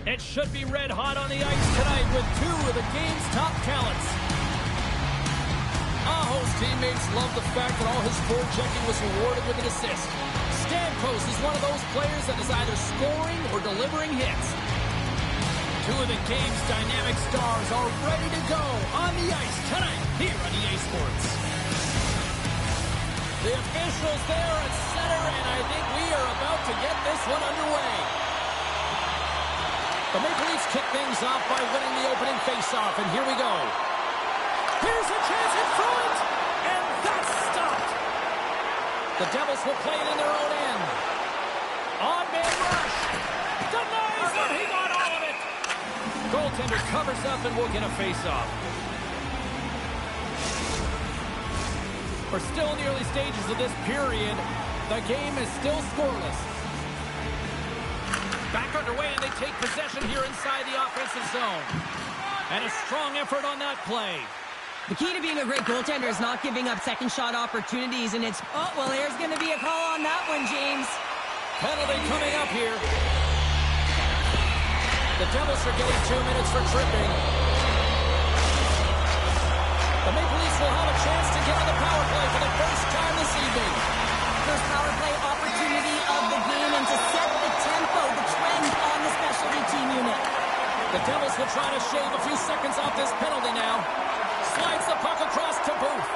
It should be red hot on the ice tonight with two of the game's top talents. Aho's teammates love the fact that all his forechecking was rewarded with an assist. Stamkos is one of those players that is either scoring or delivering hits. Two of the game's dynamic stars are ready to go on the ice tonight here on EA Sports. The officials there at center, and I think we are about to get this one underway. The Maple Leafs kick things off by winning the opening faceoff, and here we go. Here's a chance in front, and that's stopped. The Devils will play it in their own end. On-man rush. Denies him. He got all of it. Goaltender covers up, and we'll get a face-off. We're still in the early stages of this period. The game is still scoreless. Back underway, and they take possession here inside the offensive zone. And a strong effort on that play. The key to being a great goaltender is not giving up second shot opportunities, and it's... Oh, well, there's going to be a call on that one, James. Penalty coming up here. The Devils are getting 2 minutes for tripping. The Maple Leafs will have a chance to get on the power play for the first time this evening. First power play opportunity of the game, and to set the tempo, the trend on the specialty team unit. The Devils will try to shave a few seconds off this penalty now. Slides the puck across to Booth.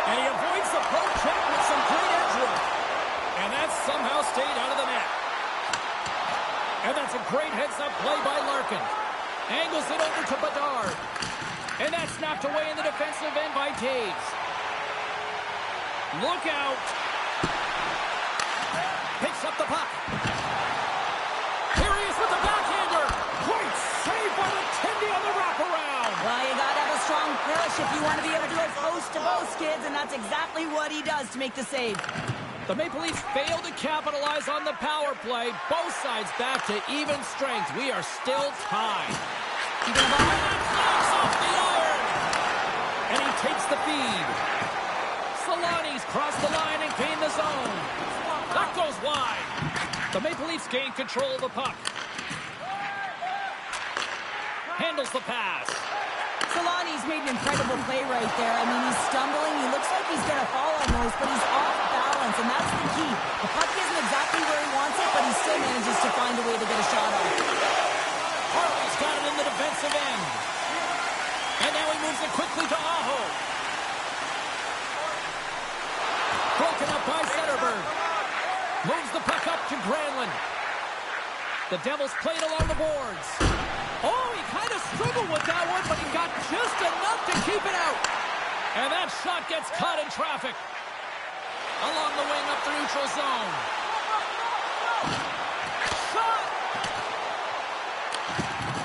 And he avoids the poke check with some great edge work. And that somehow stayed out of the net. And that's a great heads-up play by Larkin. Angles it over to Bedard. And that's snapped away in the defensive end by Taves. Look out. Picks up the puck. Here he is with the backhander. Great save by the Tindy on the wraparound. Well, you got to have a strong push if you want to be able to go post-to-post, kids, and that's exactly what he does to make the save. The Maple Leafs fail to capitalize on the power play. Both sides back to even strength. We are still tied. Keeping the ball. Knocks off the iron. And he takes the feed. Solani's crossed the line and gained the zone. That goes wide. The Maple Leafs gain control of the puck. Handles the pass. Solani's made an incredible play right there. I mean, he's stumbling. He looks like he's going to fall almost, but he's off balance, and that's the key. The puck isn't exactly where he wants it, but he still manages to find a way to get a shot off. Harley's got it in the defensive end. And now he moves it quickly to Aho. Broken up by Zetterberg. Moves the puck up to Granlund. The Devils played along the boards. Oh, he kind of struggled with that one, but he got just enough to keep it out. And that shot gets caught in traffic. Along the wing up the neutral zone. Shot!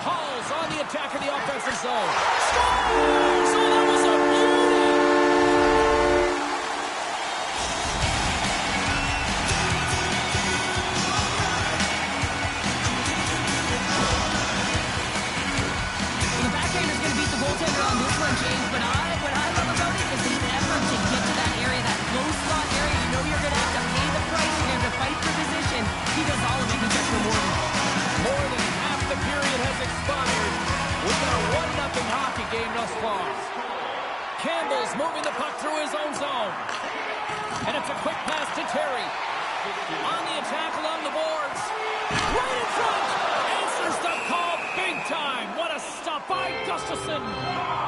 Hall's on the attack in the offensive zone. Scores! Oh, that was a beauty! Goaltender on this one, James, but what I love about it is the effort to get to that area, that low slot area. You know you're going to have to pay the price. You're going to have to fight for position. He does all of it. He gets rewarded. More than half the period has expired. We've got a 1-0 hockey game thus far. Campbell's moving the puck through his own zone. And it's a quick pass to Terry. On the attack along the boards. Right in front. Answers the call big time. What a stop by Gustafsson.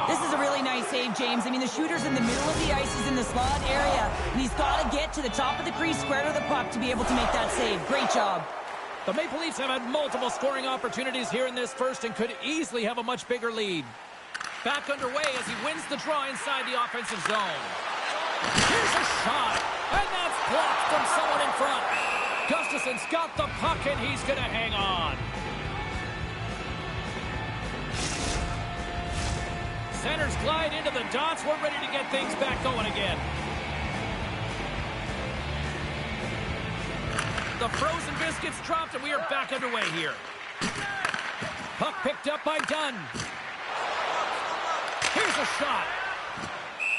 This is a really nice save, James. I mean, the shooter's in the middle of the ice. He's in the slot area. And he's got to get to the top of the crease, square to the puck to be able to make that save. Great job. The Maple Leafs have had multiple scoring opportunities here in this first and could easily have a much bigger lead. Back underway as he wins the draw inside the offensive zone. Here's a shot, and that's blocked from someone in front. Gustafsson's got the puck, and he's going to hang on. Centers glide into the dots. We're ready to get things back going again. The frozen biscuits dropped, and we are back underway here. Puck picked up by Dunn. Here's a shot.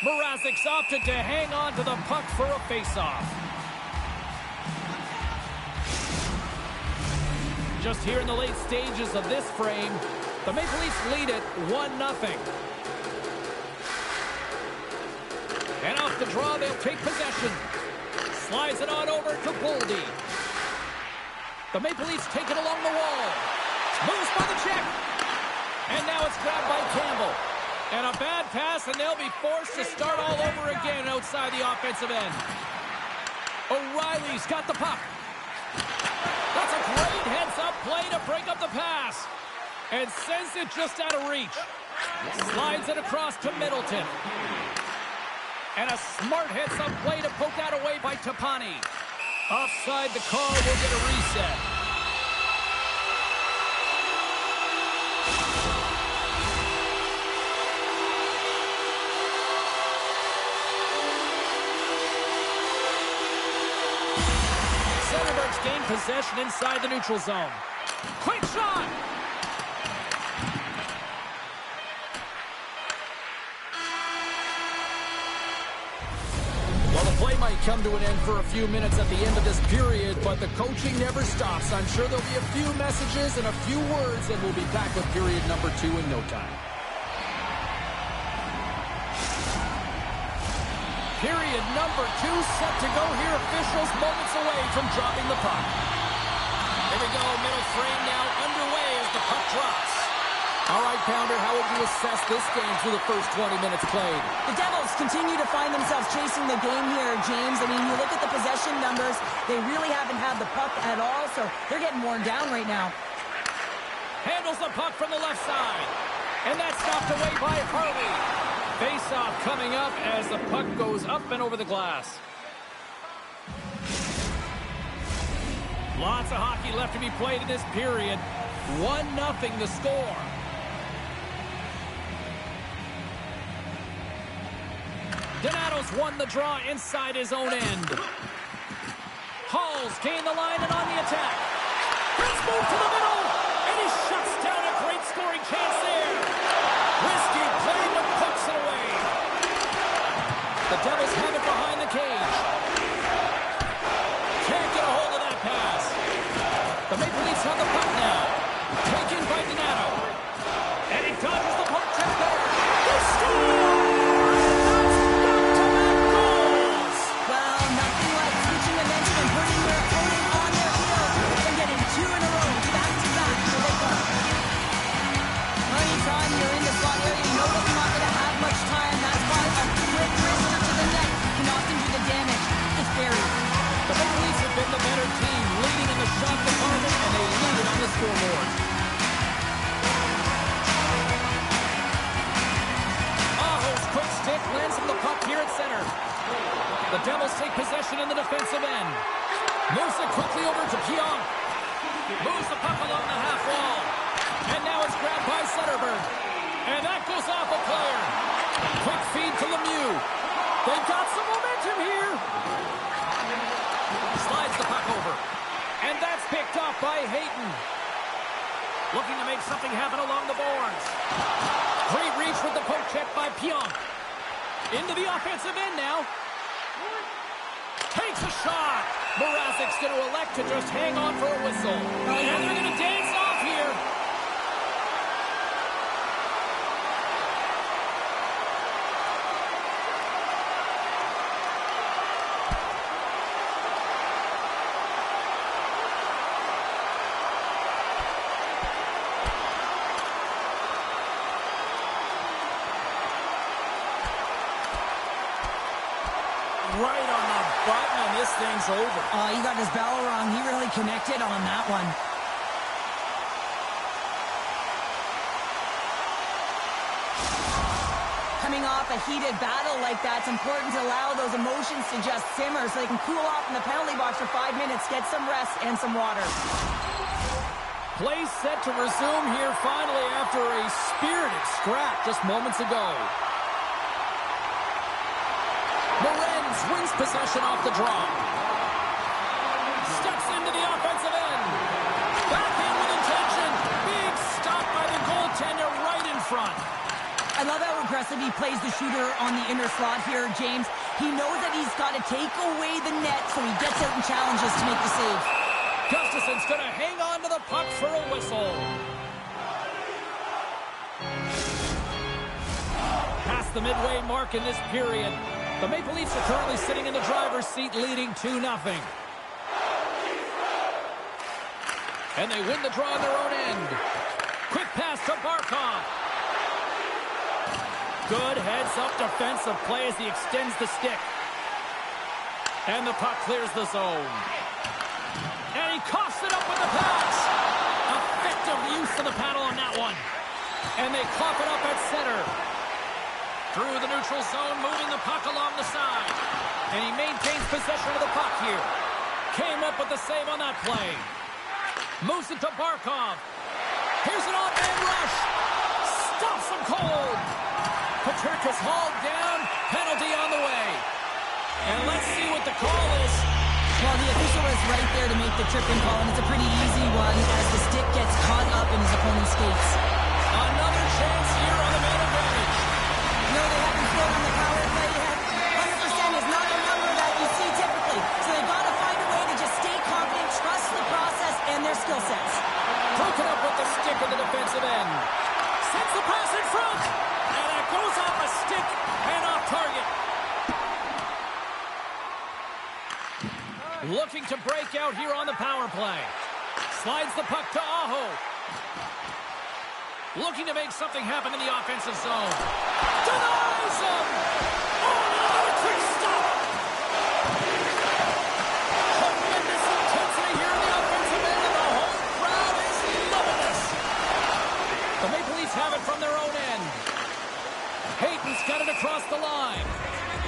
Mrazek's opted to hang on to the puck for a face-off. Just here in the late stages of this frame, the Maple Leafs lead it 1-0. And off the draw, they'll take possession. Slides it on over to Boldy. The Maple Leafs take it along the wall. Moves by the check. And now it's grabbed by Campbell. And a bad pass, and they'll be forced to start all over again outside the offensive end. O'Reilly's got the puck. That's a great heads-up play to break up the pass. And sends it just out of reach. Slides it across to Middleton. And a smart heads-up play to poke that away by Tapani. Offside, the call will get a reset. Centerberg's gained possession inside the neutral zone. Quick shot! Well, the play might come to an end for a few minutes at the end of this period, but the coaching never stops. I'm sure there'll be a few messages and a few words, and we'll be back with period number 2 in no time. Period number 2 set to go here. Officials moments away from dropping the puck. Here we go, middle frame now underway as the puck drops. All right, Pounder, how would you assess this game through the first 20 minutes played? The Devils continue to find themselves chasing the game here, James. I mean, you look at the possession numbers, they really haven't had the puck at all, so they're getting worn down right now. Handles the puck from the left side. And that's knocked away by Harley. Face-off coming up as the puck goes up and over the glass. Lots of hockey left to be played in this period. 1-0 the score. Donato's won the draw inside his own end. Hall's gained the line and on the attack. Let's move to the middle. And he shuts down a great scoring chance there. Risky play, but puts it away. The Devils have it behind the cage. Can't get a hold of that pass. The Maple Leafs have the puck now. Taken by Donato. And he dodges the poke check there. He steals! The Maple Leafs have been the better team, leading in the shot department, and they lead it on the scoreboard. Aho's quick stick lands him the puck here at center. The Devils take possession in the defensive end. Moves it quickly over to Pionk. Moves the puck along the half wall. And now it's grabbed by Centerberg. And that goes off a player. Quick feed to Lemieux. They've got some momentum here. Slides the puck over. And that's picked off by Hayton. Looking to make something happen along the boards. Great reach with the poke check by Pionk. Into the offensive end now. Takes a shot. Mrazek's going to elect to just hang on for a whistle. And they're going to dance off here. Right on the button, and this thing's over. Oh, he got his bell wrong. He really connected on that one. Coming off a heated battle like that, it's important to allow those emotions to just simmer so they can cool off in the penalty box for 5 minutes, get some rest and some water. Play set to resume here finally after a spirited scrap just moments ago. Lorenz wins possession off the draw. Steps into the offensive end. Back in with intention. Big stop by the goaltender right in front. I love how aggressive he plays the shooter on the inner slot here, James. He knows that he's got to take away the net so he gets out and challenges to make the save. Gustafson's going to hang on to the puck for a whistle. Past the midway mark in this period, the Maple Leafs are currently sitting in the driver's seat, leading 2-0. And they win the draw on their own end. Quick pass to Barkov. Good heads-up defensive play as he extends the stick. And the puck clears the zone. And he coughs it up with the pass. Effective use of the paddle on that one. And they cough it up at center. Through the neutral zone, moving the puck along the side. And he maintains possession of the puck here. Came up with the save on that play. Moves it to Barkov. Here's an off-man rush. Stops him cold. Paterka's hauled down. Penalty on the way. And let's see what the call is. Well, the official was right there to make the tripping call, and it's a pretty easy one as the stick gets caught up in his opponent's skates. Another chance here on the man advantage. No, they haven't scored on the power play yet. 100% is not a number that you see typically. So they've got to find a way to just stay confident, trust the process and their skill sets. Broken up with the stick in the defensive end. Sends the pass in front. And it goes off a stick and off target. Looking to break out here on the power play. Slides the puck to Aho. Looking to make something happen in the offensive zone. Denies him! Oh, another quick stop! Tremendous intensity here in the offensive end, and the home crowd is loving this. The Maple Leafs have it from their own end. Hayton's got it across the line.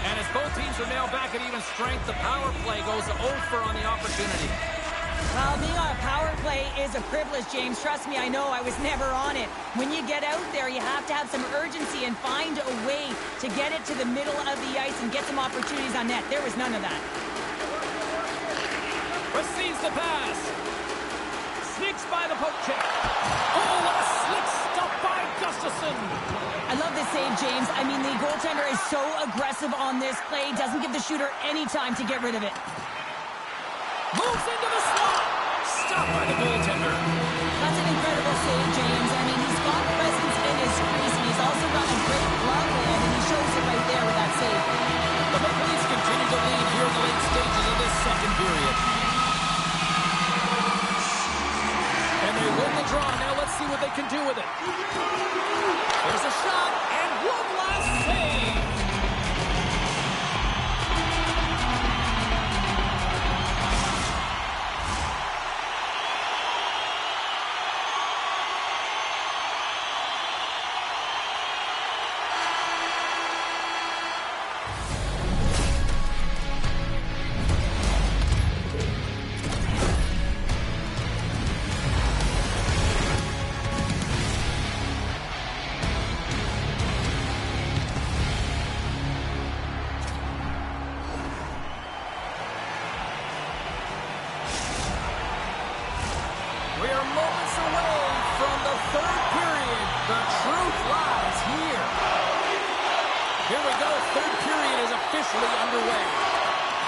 And as both teams are now back at even strength, the power play goes over on the opportunity. Well, being on a power play is a privilege, James. Trust me, I know. I was never on it. When you get out there, you have to have some urgency and find a way to get it to the middle of the ice and get some opportunities on net. There was none of that. Receives the pass. Sneaks by the poke check. Oh, what a slick stop by Gustafson. I love this save, James. I mean, the goaltender is so aggressive on this play. Doesn't give the shooter any time to get rid of it. Moves into the slot. Stopped by the goaltender. That's an incredible save, James. I mean, he's got presence in his crease, and he's also got a great glove hand, and he shows it right there with that save. The Maple Leafs continue to lead here in the late stages of this second period. And they win the draw. Now let's see what they can do with it. There's a shot, and one last save. We are moments away from the third period. The truth lies here. Here we go. Third period is officially underway.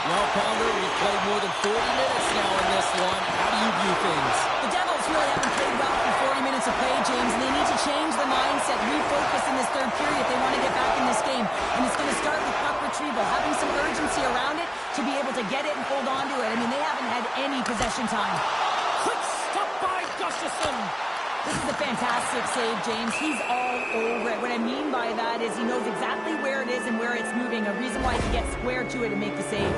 Well, Pounder, we've played more than 40 minutes now in this one. How do you view things? The Devils really haven't played well for 40 minutes of play, James, and they need to change the mindset, refocus in this third period if they want to get back in this game. And it's going to start with puck retrieval, having some urgency around it to be able to get it and hold on to it. I mean, they haven't had any possession time. Quick stop by Gustafson. This is a fantastic save, James. He's all over it. What I mean by that is he knows exactly where it is and where it's moving, a reason why he can get square to it and make the save.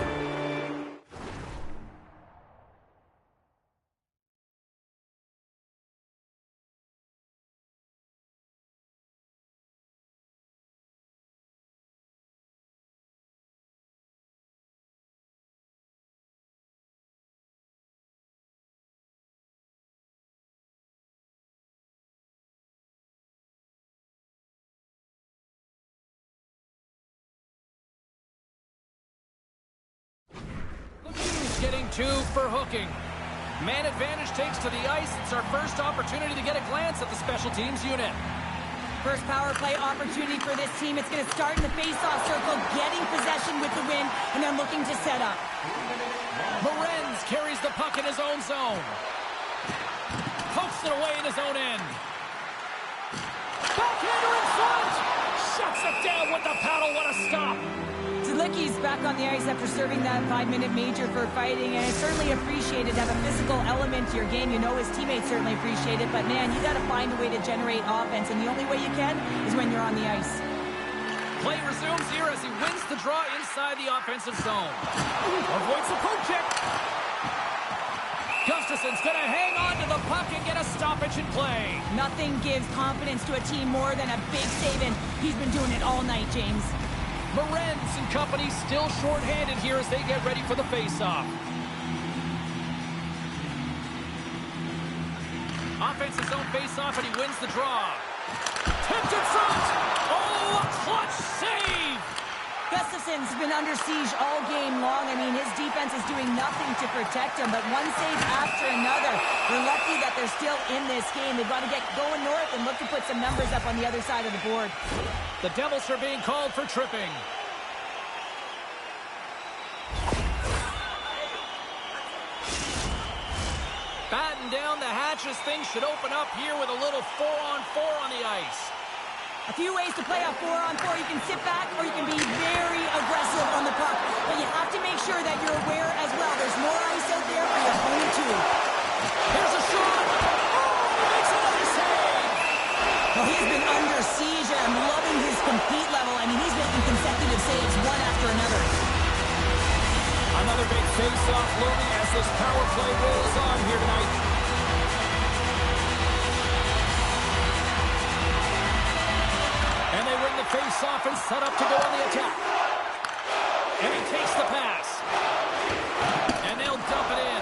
Getting two for hooking. Man advantage takes to the ice. It's our first opportunity to get a glance at the special teams unit. First power play opportunity for this team. It's going to start in the face-off circle, getting possession with the win, and then looking to set up. Morenz Evans carries the puck in his own zone. Pokes it away in his own end. Backhander in front! Shuts it down with the paddle. What a stop! Zielicki's back on the ice after serving that 5-minute major for fighting, and it's certainly appreciated to have a physical element to your game. You know his teammates certainly appreciate it, but man, you got to find a way to generate offense, and the only way you can is when you're on the ice. Play resumes here as he wins the draw inside the offensive zone. Avoids the poke check. Gustafson's going to hang on to the puck and get a stoppage in play. Nothing gives confidence to a team more than a big save, and he's been doing it all night, James. Morenz and company still shorthanded here as they get ready for the faceoff. Offensive zone faceoff, and he wins the draw. Tipped in front. Oh, a clutch save. Gustafson's been under siege all game long. I mean, his defense is doing nothing to protect him, but one save after another. They're lucky that they're still in this game. They've got to get going north and look to put some numbers up on the other side of the board. The Devils are being called for tripping. Batten down the hatches. Things should open up here with a little 4-on-4 on the ice. A few ways to play a 4-on-4. You can sit back or you can be very aggressive on the puck. But you have to make sure that you're aware as well. There's more ice out there for your opponent too. There's a shot. Oh, he makes another save. Well, he's been under siege, and I'm loving his compete level. I mean, he's making consecutive saves one after another. Another big face-off looming as this power play rolls on here tonight. And they win the face-off and set up to go on the attack. And he takes the pass. And they'll dump it in.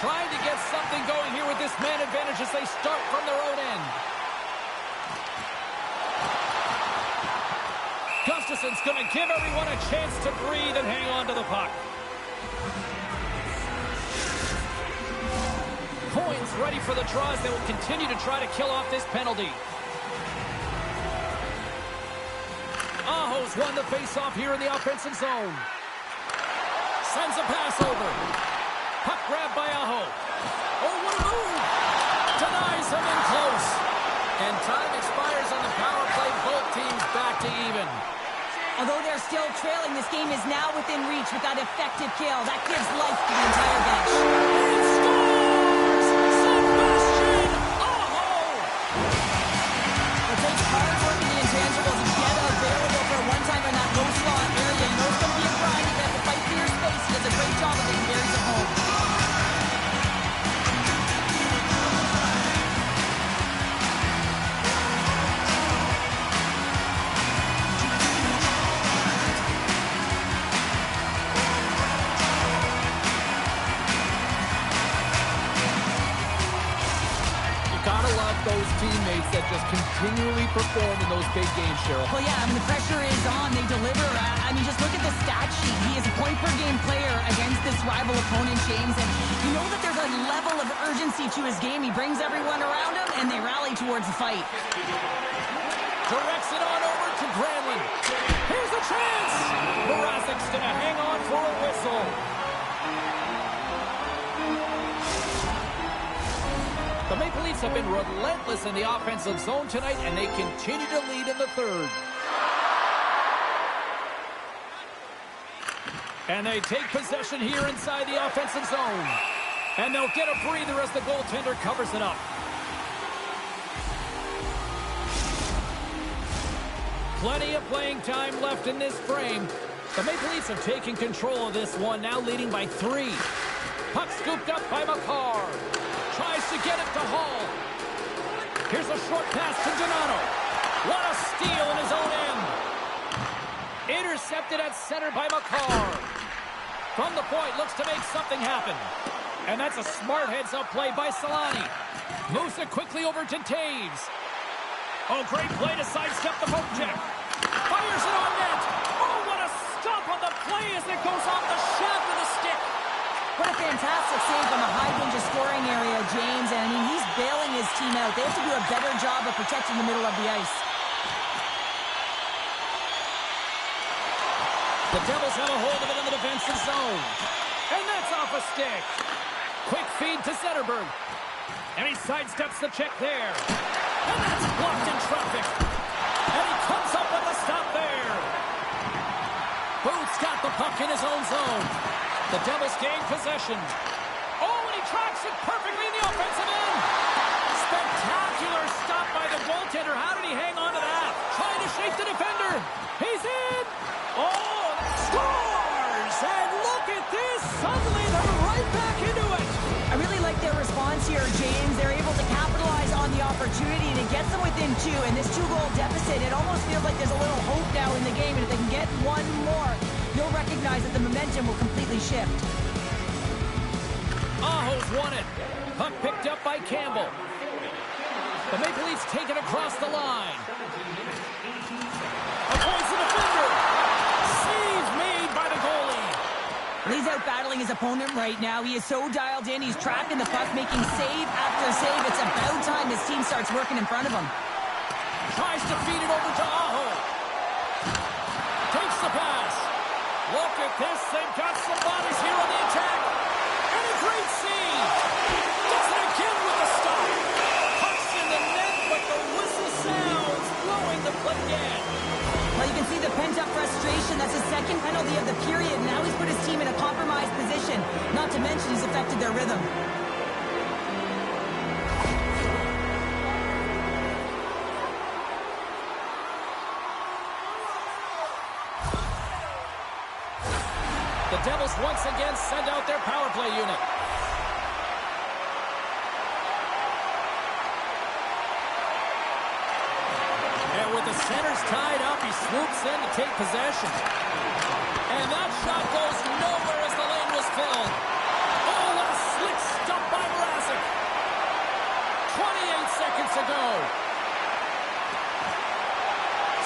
Trying to get something going here with this man advantage as they start from their own end. Gustafson's going to give everyone a chance to breathe and hang on to the puck. Coins ready for the draws. They will continue to try to kill off this penalty. Aho's won the faceoff here in the offensive zone. Sends a pass over. Puck grabbed by Aho. Oh, what a move! Denies him in close. And time expires on the power play. Both teams back to even. Although they're still trailing, this game is now within reach with that effective kill. That gives life to the entire bench. And scores! Sebastian Aho! It takes hard work in the intangibles to get available for a one-time in that low slot area. You know it's going to be a grind. You have to fight for your space. He does a great job of it and carries it home. Those teammates that just continually perform in those big games, Cheryl. Well, yeah, I mean, the pressure is on. They deliver. I mean, just look at the stat sheet. He is a point-per-game player against this rival opponent, James. And you know that there's a level of urgency to his game. He brings everyone around him, and they rally towards the fight. Directs it on over to Granlund. Here's a chance. Mrazek's going to hang on for a whistle. The Maple Leafs have been relentless in the offensive zone tonight, and they continue to lead in the third. And they take possession here inside the offensive zone. And they'll get a breather as the goaltender covers it up. Plenty of playing time left in this frame. The Maple Leafs have taken control of this one, now leading by 3. Puck scooped up by McCarr. Tries to get it to Hall. Here's a short pass to Donato. What a steal in his own end. Intercepted at center by McCarr. From the point, looks to make something happen. And that's a smart heads-up play by Solani. Moves it quickly over to Taves. Oh, great play to sidestep the poke check. Fires it on net. Oh, what a stop on the play as it goes off the shaft of the stick. What a fantastic save on the high-danger scoring area, James. And, I mean, he's bailing his team out. They have to do a better job of protecting the middle of the ice. The Devils have a hold of it in the defensive zone. And that's a stick. Quick feed to Zetterberg. And he sidesteps the check there. And that's blocked in traffic. And he comes up with a stop there. Booth's got the puck in his own zone. The Devils gain possession. Oh, and he tracks it perfectly in the offensive end. Spectacular stop by the goaltender. How did he hang on to that? Trying to shake the defender. He's in. Oh, scores! And look at this. Suddenly they're right back into it. I really like their response here, James. They're able to capitalize on the opportunity to get them within two. And this two-goal deficit, it almost feels like there's a little hope now in the game. And if they can get one more, you'll recognize that the momentum will completely shift. Aho's won it. Puck picked up by Campbell. The Maple Leafs take it across the line. Avoids the defender. Save made by the goalie. He's out battling his opponent right now. He is so dialed in. He's tracking the puck, making save after save. It's about time his team starts working in front of him. Tries to feed it over to Aho. Takes the pass. Look at this. They've got some bodies here on the attack. And a great save. Does it again with the stop. Pucks in the net, but the whistle sounds, blowing the play again. Well, you can see the pent-up frustration. That's his second penalty of the period. Now he's put his team in a compromised position. Not to mention he's affected their rhythm. The Devils once again send out their power play unit. And with the centers tied up, he swoops in to take possession. And that shot goes nowhere as the lane was filled. Oh, what a slick stop by Mrazek. 28 seconds to go.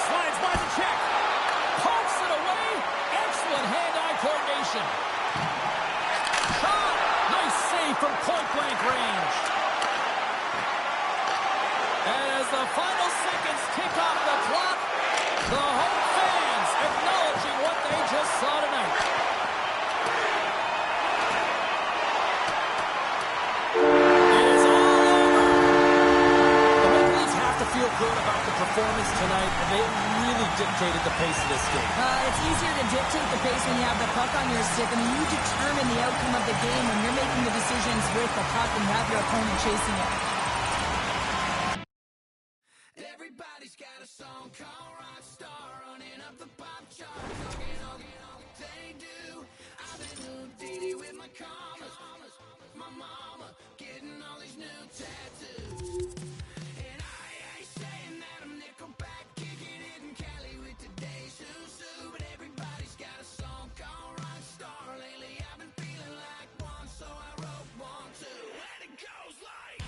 Slides by the check. Pokes it away. Excellent hand-eye coordination. Shot. Nice save from point-blank range. And as the final seconds tick off the clock, the home fans acknowledging what they just saw tonight. It is all over. The Maple Leafs have to feel good about the performance tonight, and they really dictated the pace of this game. It's easier to dictate the pace when you have the puck on your stick. I mean, you determine the outcome of the game when you're making the decisions with the puck and you have your opponent chasing it. Everybody's got a song called Rockstar, running up the pop chart. Talking, they do. I've been Houdini with my commas. My mama getting all these new tattoos. And I ain't saying that I'm Nickelback, kicking it in Cali with today's Susu. But everybody's got a song called Rockstar. Lately I've been feeling like one, so I wrote one too. And it goes like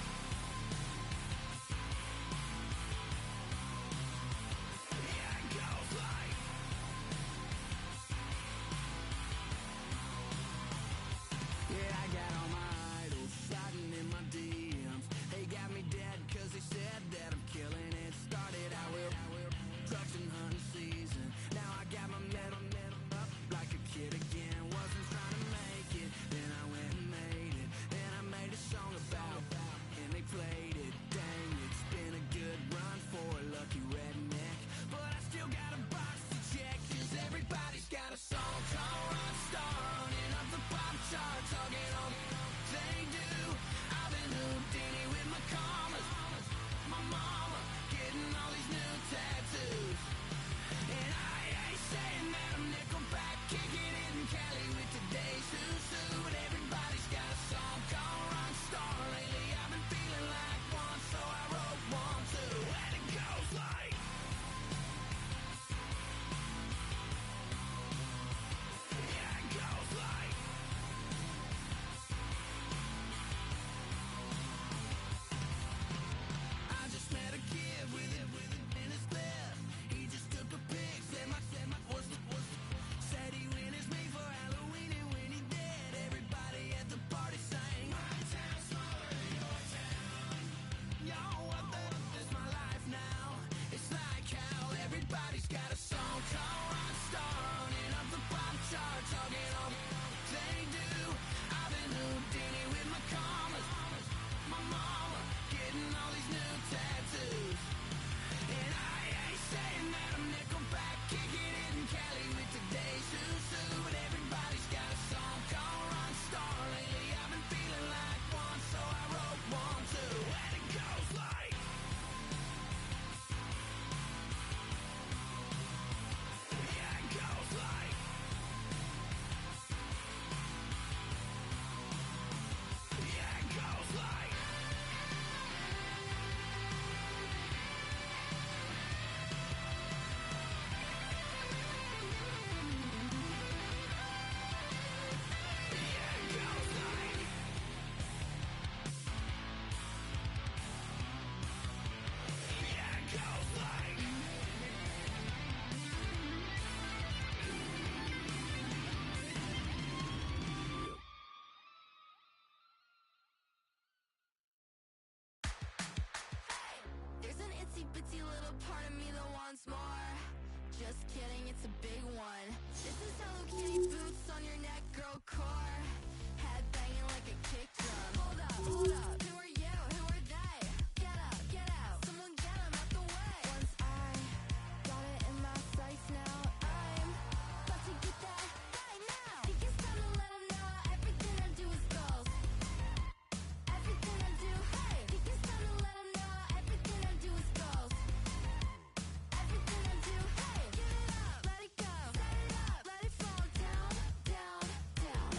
just kidding, it's a big one. This is Hello Kitty boots on your neck, girl core. Head banging like a kick drum. Hold up, hold up. Who are you? Who are they? Get up, get out. Someone get 'em out the way. Once I got it in my sights, now I'm about to get that right now. Think it's time to let 'em know everything I do is gold. Everything I do, hey. Think it's time to let 'em know everything I do is gold. Everything I do, hey. Give it up, let it go. Set it up, let it fall down, down, down.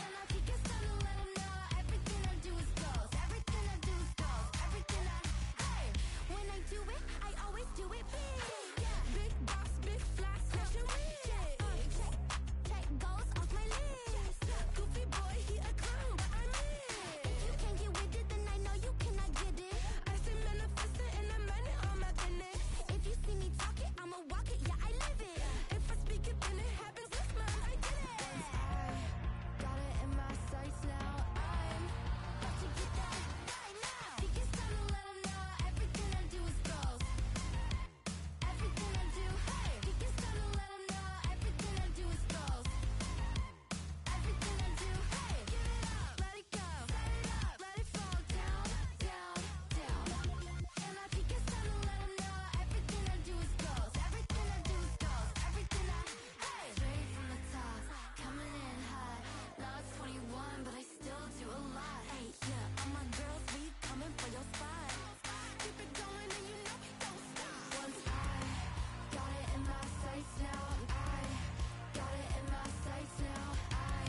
And I think it's time to let 'em know everything I do is gold. Everything I do is gold. Everything I, hey. When I do it, I always do it big. Yeah, big boss, big flash, fashion week. Check goals off my list. Goofy boy, he a clown, but I'm it. If you can't get with it, then I know you cannot get it. I say manifest it and I meant it on my business. If you see me talk it, I'ma walk it, yeah, I live it. If I speak it, then it happens. This month, I did it. Once I got it in my sights, now I'm about to get that right now. Think it's time to let 'em know everything I do is gold. Everything I do, hey. Think it's time to let 'em know everything I do is gold. Everything I do, hey. Give it up, let it go. Set it up, let it fall down, down, down. And I think it's time to let 'em know everything I do is gold. Everything I do is gold. Everything I, hey. Straight from the top, coming in hot. Now it's 21, but I still do a lot. Hey, yeah, all my girls, we coming for your spot. Keep it going and you know we don't stop. Once I got it in my sights, now I got it in my sights, now I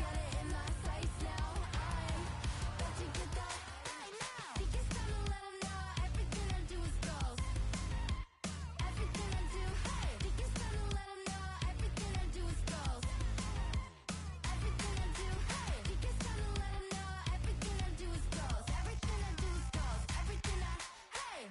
got it in my sights, now I'm about to get that right now. Think it's time to let 'em know everything I do is gold. Everything I do, hey. Think it's time to let 'em know everything I do is gold. Everything I do, hey. Think it's time to let 'em know everything I do is gold. Everything I do is gold. Everything I, hey.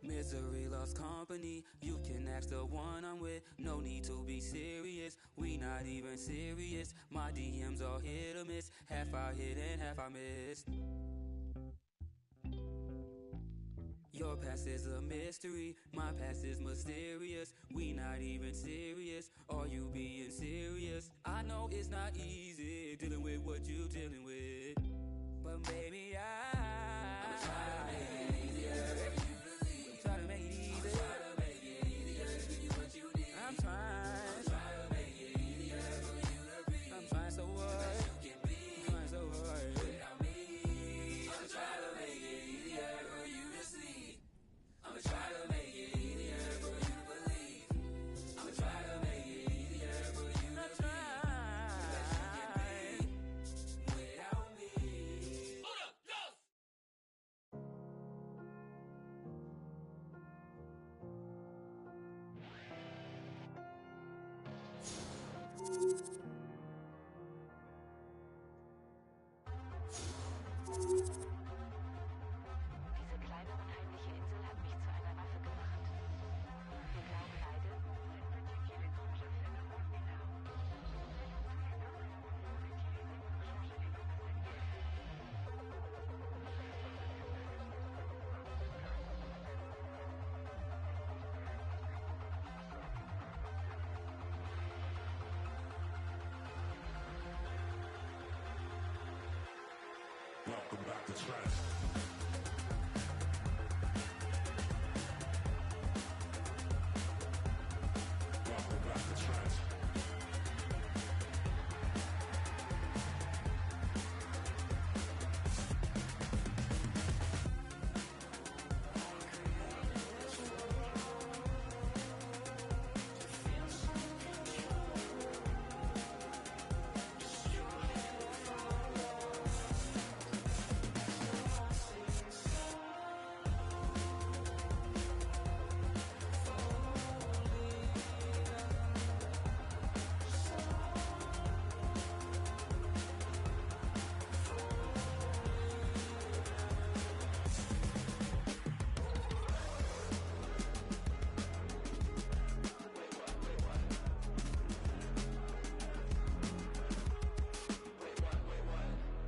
Misery loves company. You can ask the one I'm with. No need to be serious. We not even serious. My DMs are hit or miss. Half I hit and half I missed. Your past is a mystery. My past is mysterious. We not even serious. Are you being serious? I know it's not easy dealing with what you dealing with, but baby I'ma try to make it easier. Try to make it easy. I'm trying to make it easier. Give you what you need. I'm trying to make it easier for you to be. I'm trying so hard. You can be. I'm trying so hard. Without me, I'm trying to make it easier for you to see. I'ma try to make it easier for you to believe. I'ma try to make it easier for you to be. Diese kleine unheimliche Insel hat mich zu einer Waffe gemacht. Wir glauben beide, Welcome back to trance. Welcome back to trance.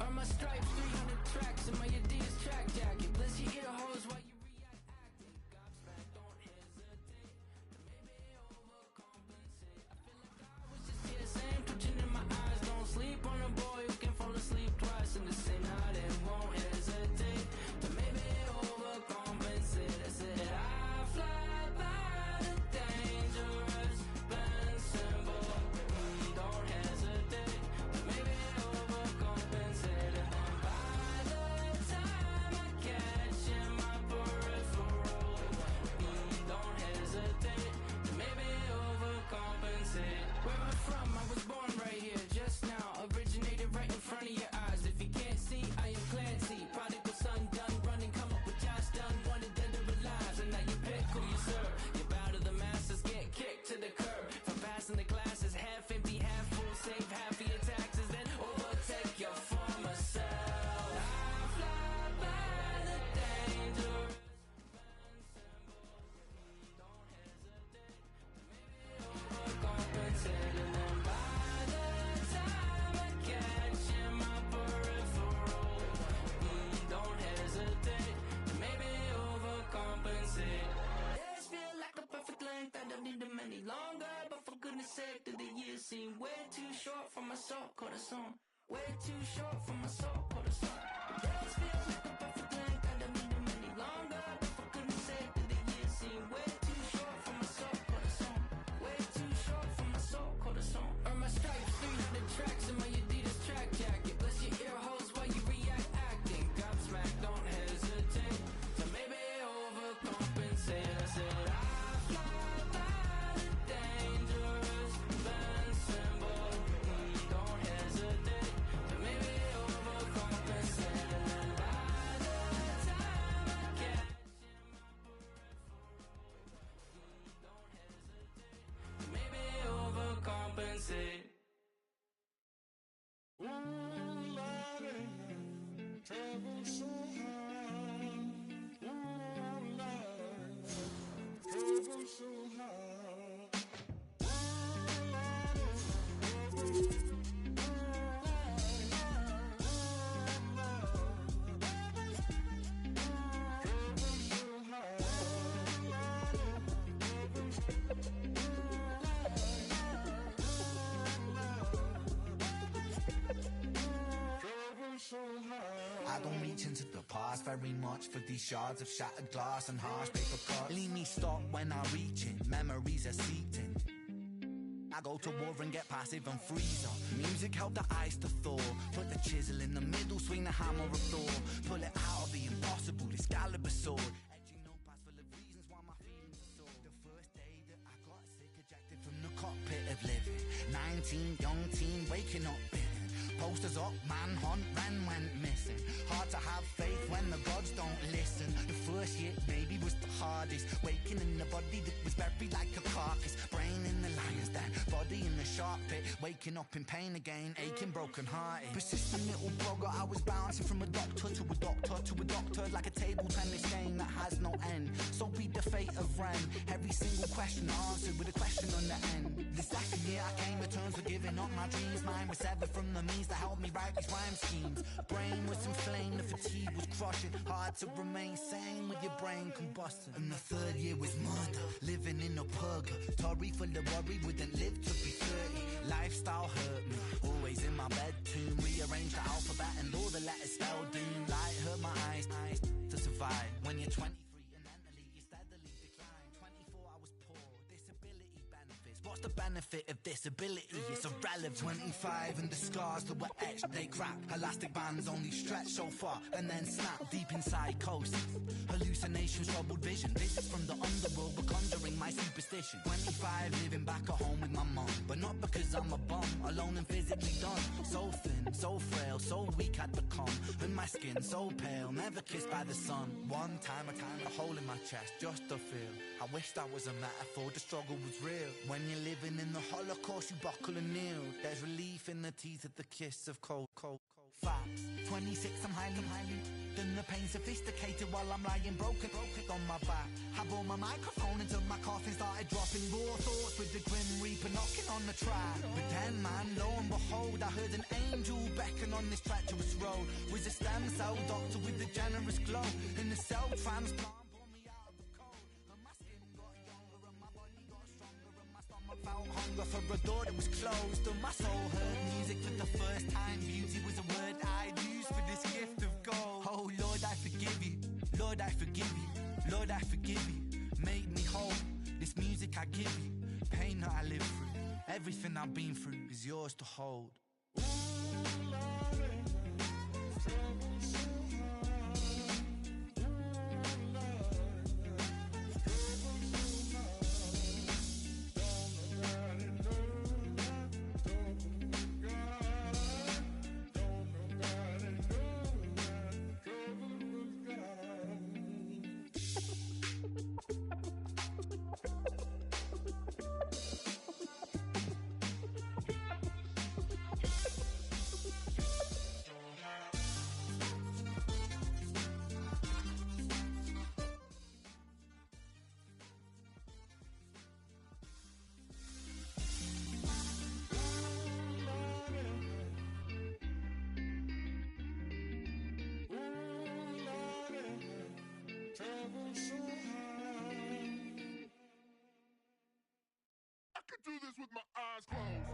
Earn my stripes, 300 tracks in my Adidas track jacket. Bless your ear holes while you react acting. Gobsmacked, don't hesitate to maybe overcompensate. I feel like I was just here saying, twitching in my eyes. Don't sleep on a boy who can fall asleep twice in the same night and won't hesitate to maybe overcompensate. I said I fly by the dangerous bend symbol. Don't hesitate to maybe overcompensate. And then by the time I catch in my peripheral, don't hesitate to maybe overcompensate. Where I'm from, I was born right here, just now. Originated right in front of your eyes. If you can't see, I am Clancy. Prodigal son, done running, come up with Josh done. Wanted dead or alive, and now you pick who you serve. You bow to the masters, get kicked to the curb. For passing the classes, half empty, half full. Save half of your taxes, then overtake your former self. I fly by the dangerous bend symbol. Don't hesitate to maybe overcompensate. And then by the time I catch in my peripheral, don't hesitate to maybe overcompensate. Days feel like a perfect length, I don't need them any longer. But for goodness sake, do the years seem way too short for my soul, corazón? Way too short for my soul, corazón. Days feel like a perfect length, I don't need them any longer. But for goodness sake, do the years seem way too short for my soul, corazón? Way too short for my soul, corazón. Earn my stripes, 300 tracks in my Adidas track jacket. Bless your ear holes while you react acting. Gobsmacked, don't hesitate to maybe overcompensate. I said I fly by the dangerous bend symbol. Don't hesitate to maybe overcompensate. And then by the time I catch in my peripheral, don't hesitate to maybe overcompensate. I don't reach into the past very much for these shards of shattered glass and harsh paper cuts. Leave me stop when I reach in, memories are seeped in. I go to war and get passive and freeze up. Music help the ice to thaw. Put the chisel in the middle, swing the hammer of Thor. Pull it out of the impossible, Excalibur sword. Edging notepads full of reasons why my feelings are sore. The first day that I got sick, ejected from the cockpit of living. 19, young teen, waking up bitter. Posters up, manhunt, ran, went missing. Hard to have faith when the gods don't listen. The first year maybe was the hardest. hardest. Waking in the body that was buried like a carcass. Brain in the lion's den, body in the shark pit. Waking up in pain again, aching, broken hearted. Persistent little blogger, I was bouncing from a doctor to a doctor to a doctor, like a table tennis game that has no end. So be the fate of Ren. Every single question answered with a question on the end. The second year I came to terms with giving up my dreams. Mine was severed from the means that helped me write these rhyme schemes. Brain was inflamed, the fatigue was crushing. Hard to remain sane with your brain combusting. And the third year was murder, living in a purgatory full of worry. Wouldn't live to be 30. Lifestyle hurt me, always in my bed tomb. Rearranged the alphabet and all the letters spelled doom. Light hurt my eyes to survive. When you're 23 and mentally you steadily decline. 24 I was poor, disability benefits. What's the benefit of disability? It's irrelevant. 25 and the scars that were etched, they crack. Elastic bands only stretch so far and then snap. Deep in psychosis, hallucinations, troubled vision. Visits from the underworld were conjuring my superstition. 25 living back at home with my mum, but not because I'm a bum, alone and physically done. So thin, so frail, so weak I'd become. And my skin so pale, never kissed by the sun. One time a hole in my chest, just a feel. I wish that was a metaphor, the struggle was real. When you're living in the Holocaust, you buckle and kneel. There's relief in the teeth of the kiss of cold. Facts. 26, I'm highly. Then the pain sophisticated while I'm lying broken on my back. I bore my microphone until my coffin started dropping. Raw thoughts with the grim reaper knocking on the track. But then, man, lo and behold, I heard an angel beckon on this treacherous road. Was a stem cell doctor with a generous glow. In the cell transplant, pulled me out of the cold. And my skin got younger and my body got stronger. And my stomach felt hunger for a door that was closed. And my soul heard music for the first time. Beauty was a word I'd use for this gift of gold. Oh Lord, I forgive you. Lord, I forgive you. Lord, I forgive you. Made me whole. This music I give you. Pain that I live through. Everything I've been through is yours to hold. Do this with my eyes closed.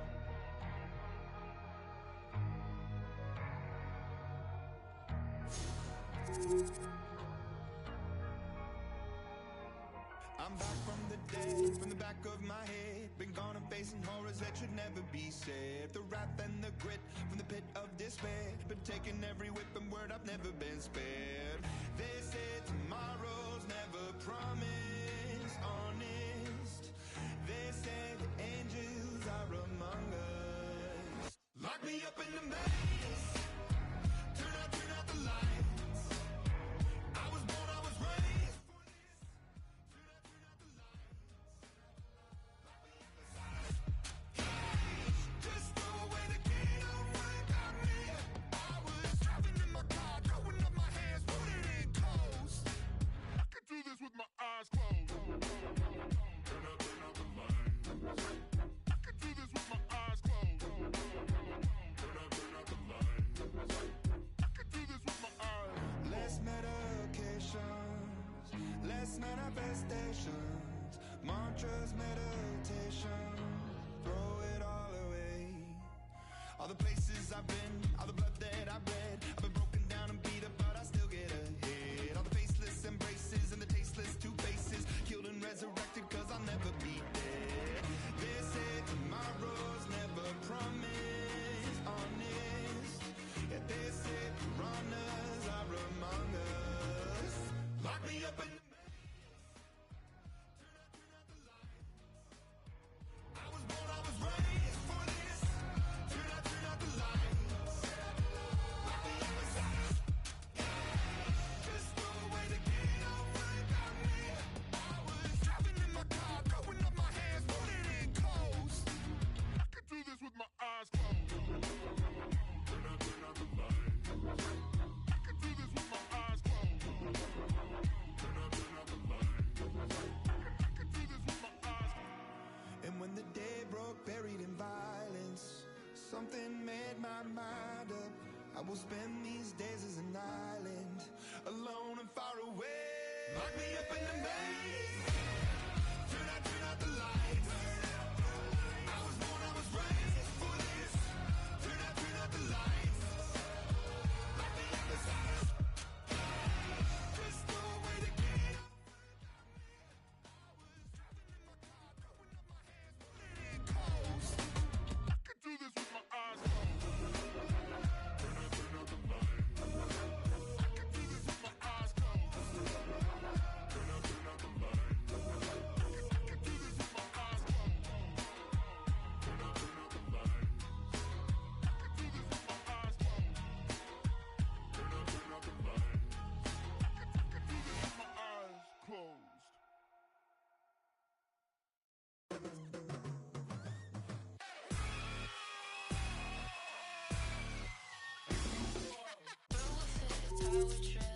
I'm back from the dead, from the back of my head. Been gone and facing horrors that should never be said. The wrath and the grit from the pit of despair. Been taking every whip and word, I've never been spared. They said tomorrow's never promised, honest. They say the angels are among us. Lock me up in the maze. Turn out the lights. I was born, I was raised for this. Turn out the lights. Lock me in the side. Just throw away the key, don't worry about me. I was driving in my car, throwing up my hands, putting in toes. I could do this with my eyes closed. Turn out the lights. I could do this with my eyes closed. Turn out the lights. I could do this with my eyes. Less medications, less manifestations, mantras, meditation, throw it all away. All the places I've been, all the blood that I've bled, I've been broken down and beat up, but I still get ahead. All the faceless embraces and the tasteless two faces, killed and resurrected cause I'll never be dead. They say tomorrow's never promised, honest. Yeah, they say piranhas are among us. Lock me up in the maze. Turn out the lights. I was born, I was raised for this. Turn out the lights. Lock me up inside. Just throw away the key, don't worry about me. I will spend these days as an island, alone and far away. Lock me up in the maze. Turn out the lights. I was born, I was raised for this. Turn out the lights. Lock me up inside. Just no way to get out. I could do this with my eyes closed. Turn out the light. I could do this with my eyes closed. Turn out the light. I could do this with my eyes closed. Turn out the light. I could do this with my eyes closed. Turn out the light. I could do this with my eyes closed. Through a fit, I would trade